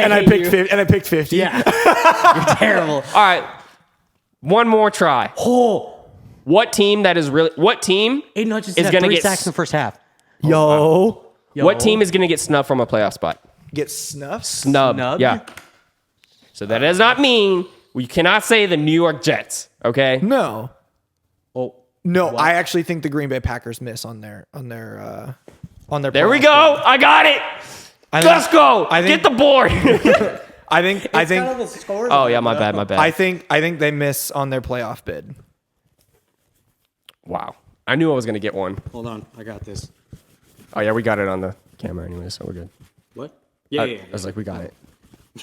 S3: And I
S2: hate
S3: picked
S2: you.
S3: 50. And I picked 50.
S2: Yeah. You're terrible.
S1: All right, one more try.
S2: Oh,
S1: What team that is really? What team?
S2: Aiden Hutchinson
S1: Is
S2: had
S1: gonna
S2: 3
S1: get
S2: sacks in the first half.
S3: Yo.
S1: What team is going to get snubbed from a playoff spot?
S3: Get snuffed.
S1: Snubbed. Yeah. So that does not mean we cannot say the New York Jets. Okay.
S3: No.
S2: Oh,
S3: No. I actually think the Green Bay Packers miss on their.
S1: There
S3: playoff
S1: we
S3: spot.
S1: go. I got it. Let's go.
S3: I think-
S1: Get the board.
S3: I think.
S1: Oh yeah, my bad.
S3: I think they miss on their playoff bid.
S1: Wow. I knew I was going to get one.
S2: hold on. I got this.
S1: Oh yeah, we got it on the camera anyway, so we're good.
S2: What?
S1: I was like, we got it.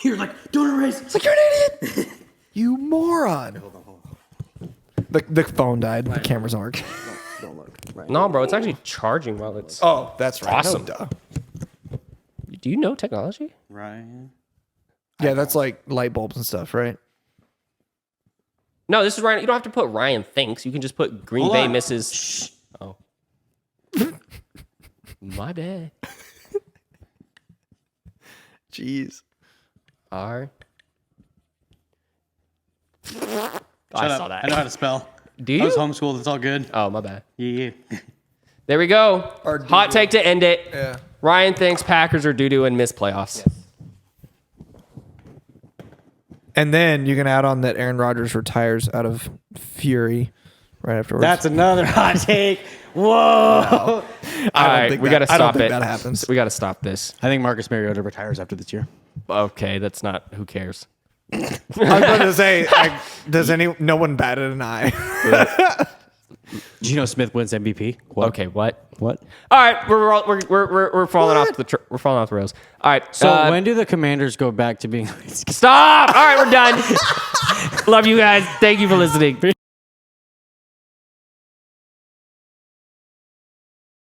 S2: You're like, don't erase.
S3: It's like, you're an idiot. You moron. Hold on. The phone died. The camera's arc.
S2: Don't look. Right.
S1: No, bro, it's actually charging while it's.
S3: Oh, that's right.
S1: Awesome.
S3: Duh.
S1: Do you know technology?
S2: Ryan.
S3: Yeah, that's like light bulbs and stuff, right?
S1: No, this is Ryan. You don't have to put Ryan thinks. You can just put Green
S2: Hold
S1: Bay
S2: on.
S1: misses. Shh. Oh. My bad.
S3: Jeez.
S1: R.
S4: Shut
S1: I
S4: up.
S1: saw that.
S4: I know how to spell.
S1: Do
S4: I
S1: you?
S4: was homeschooled. It's all good.
S1: Oh, my bad.
S4: Yeah.
S1: There we go.
S3: Or
S1: Hot
S3: doo-doo.
S1: take to end it.
S3: Yeah.
S1: Ryan thinks Packers are doo-doo and miss playoffs.
S3: And then you can add on that Aaron Rodgers retires out of fury right afterwards.
S2: That's another hot take. Whoa.
S1: All right,
S3: think
S1: we
S3: that-
S1: got to
S3: I don't
S1: stop
S3: think
S1: it.
S3: that happens.
S1: We got to stop this.
S2: I think Marcus Mariota retires after this year.
S1: Okay, that's not. Who cares?
S3: I was about to say, no one batted an eye?
S2: Geno Smith wins MVP. What?
S1: Okay, what?
S2: What?
S1: All right, we're falling off we're falling off the rails. All right,
S2: So when do the Commanders go back to being?
S1: stop. All right, we're done. Love you guys. Thank you for listening.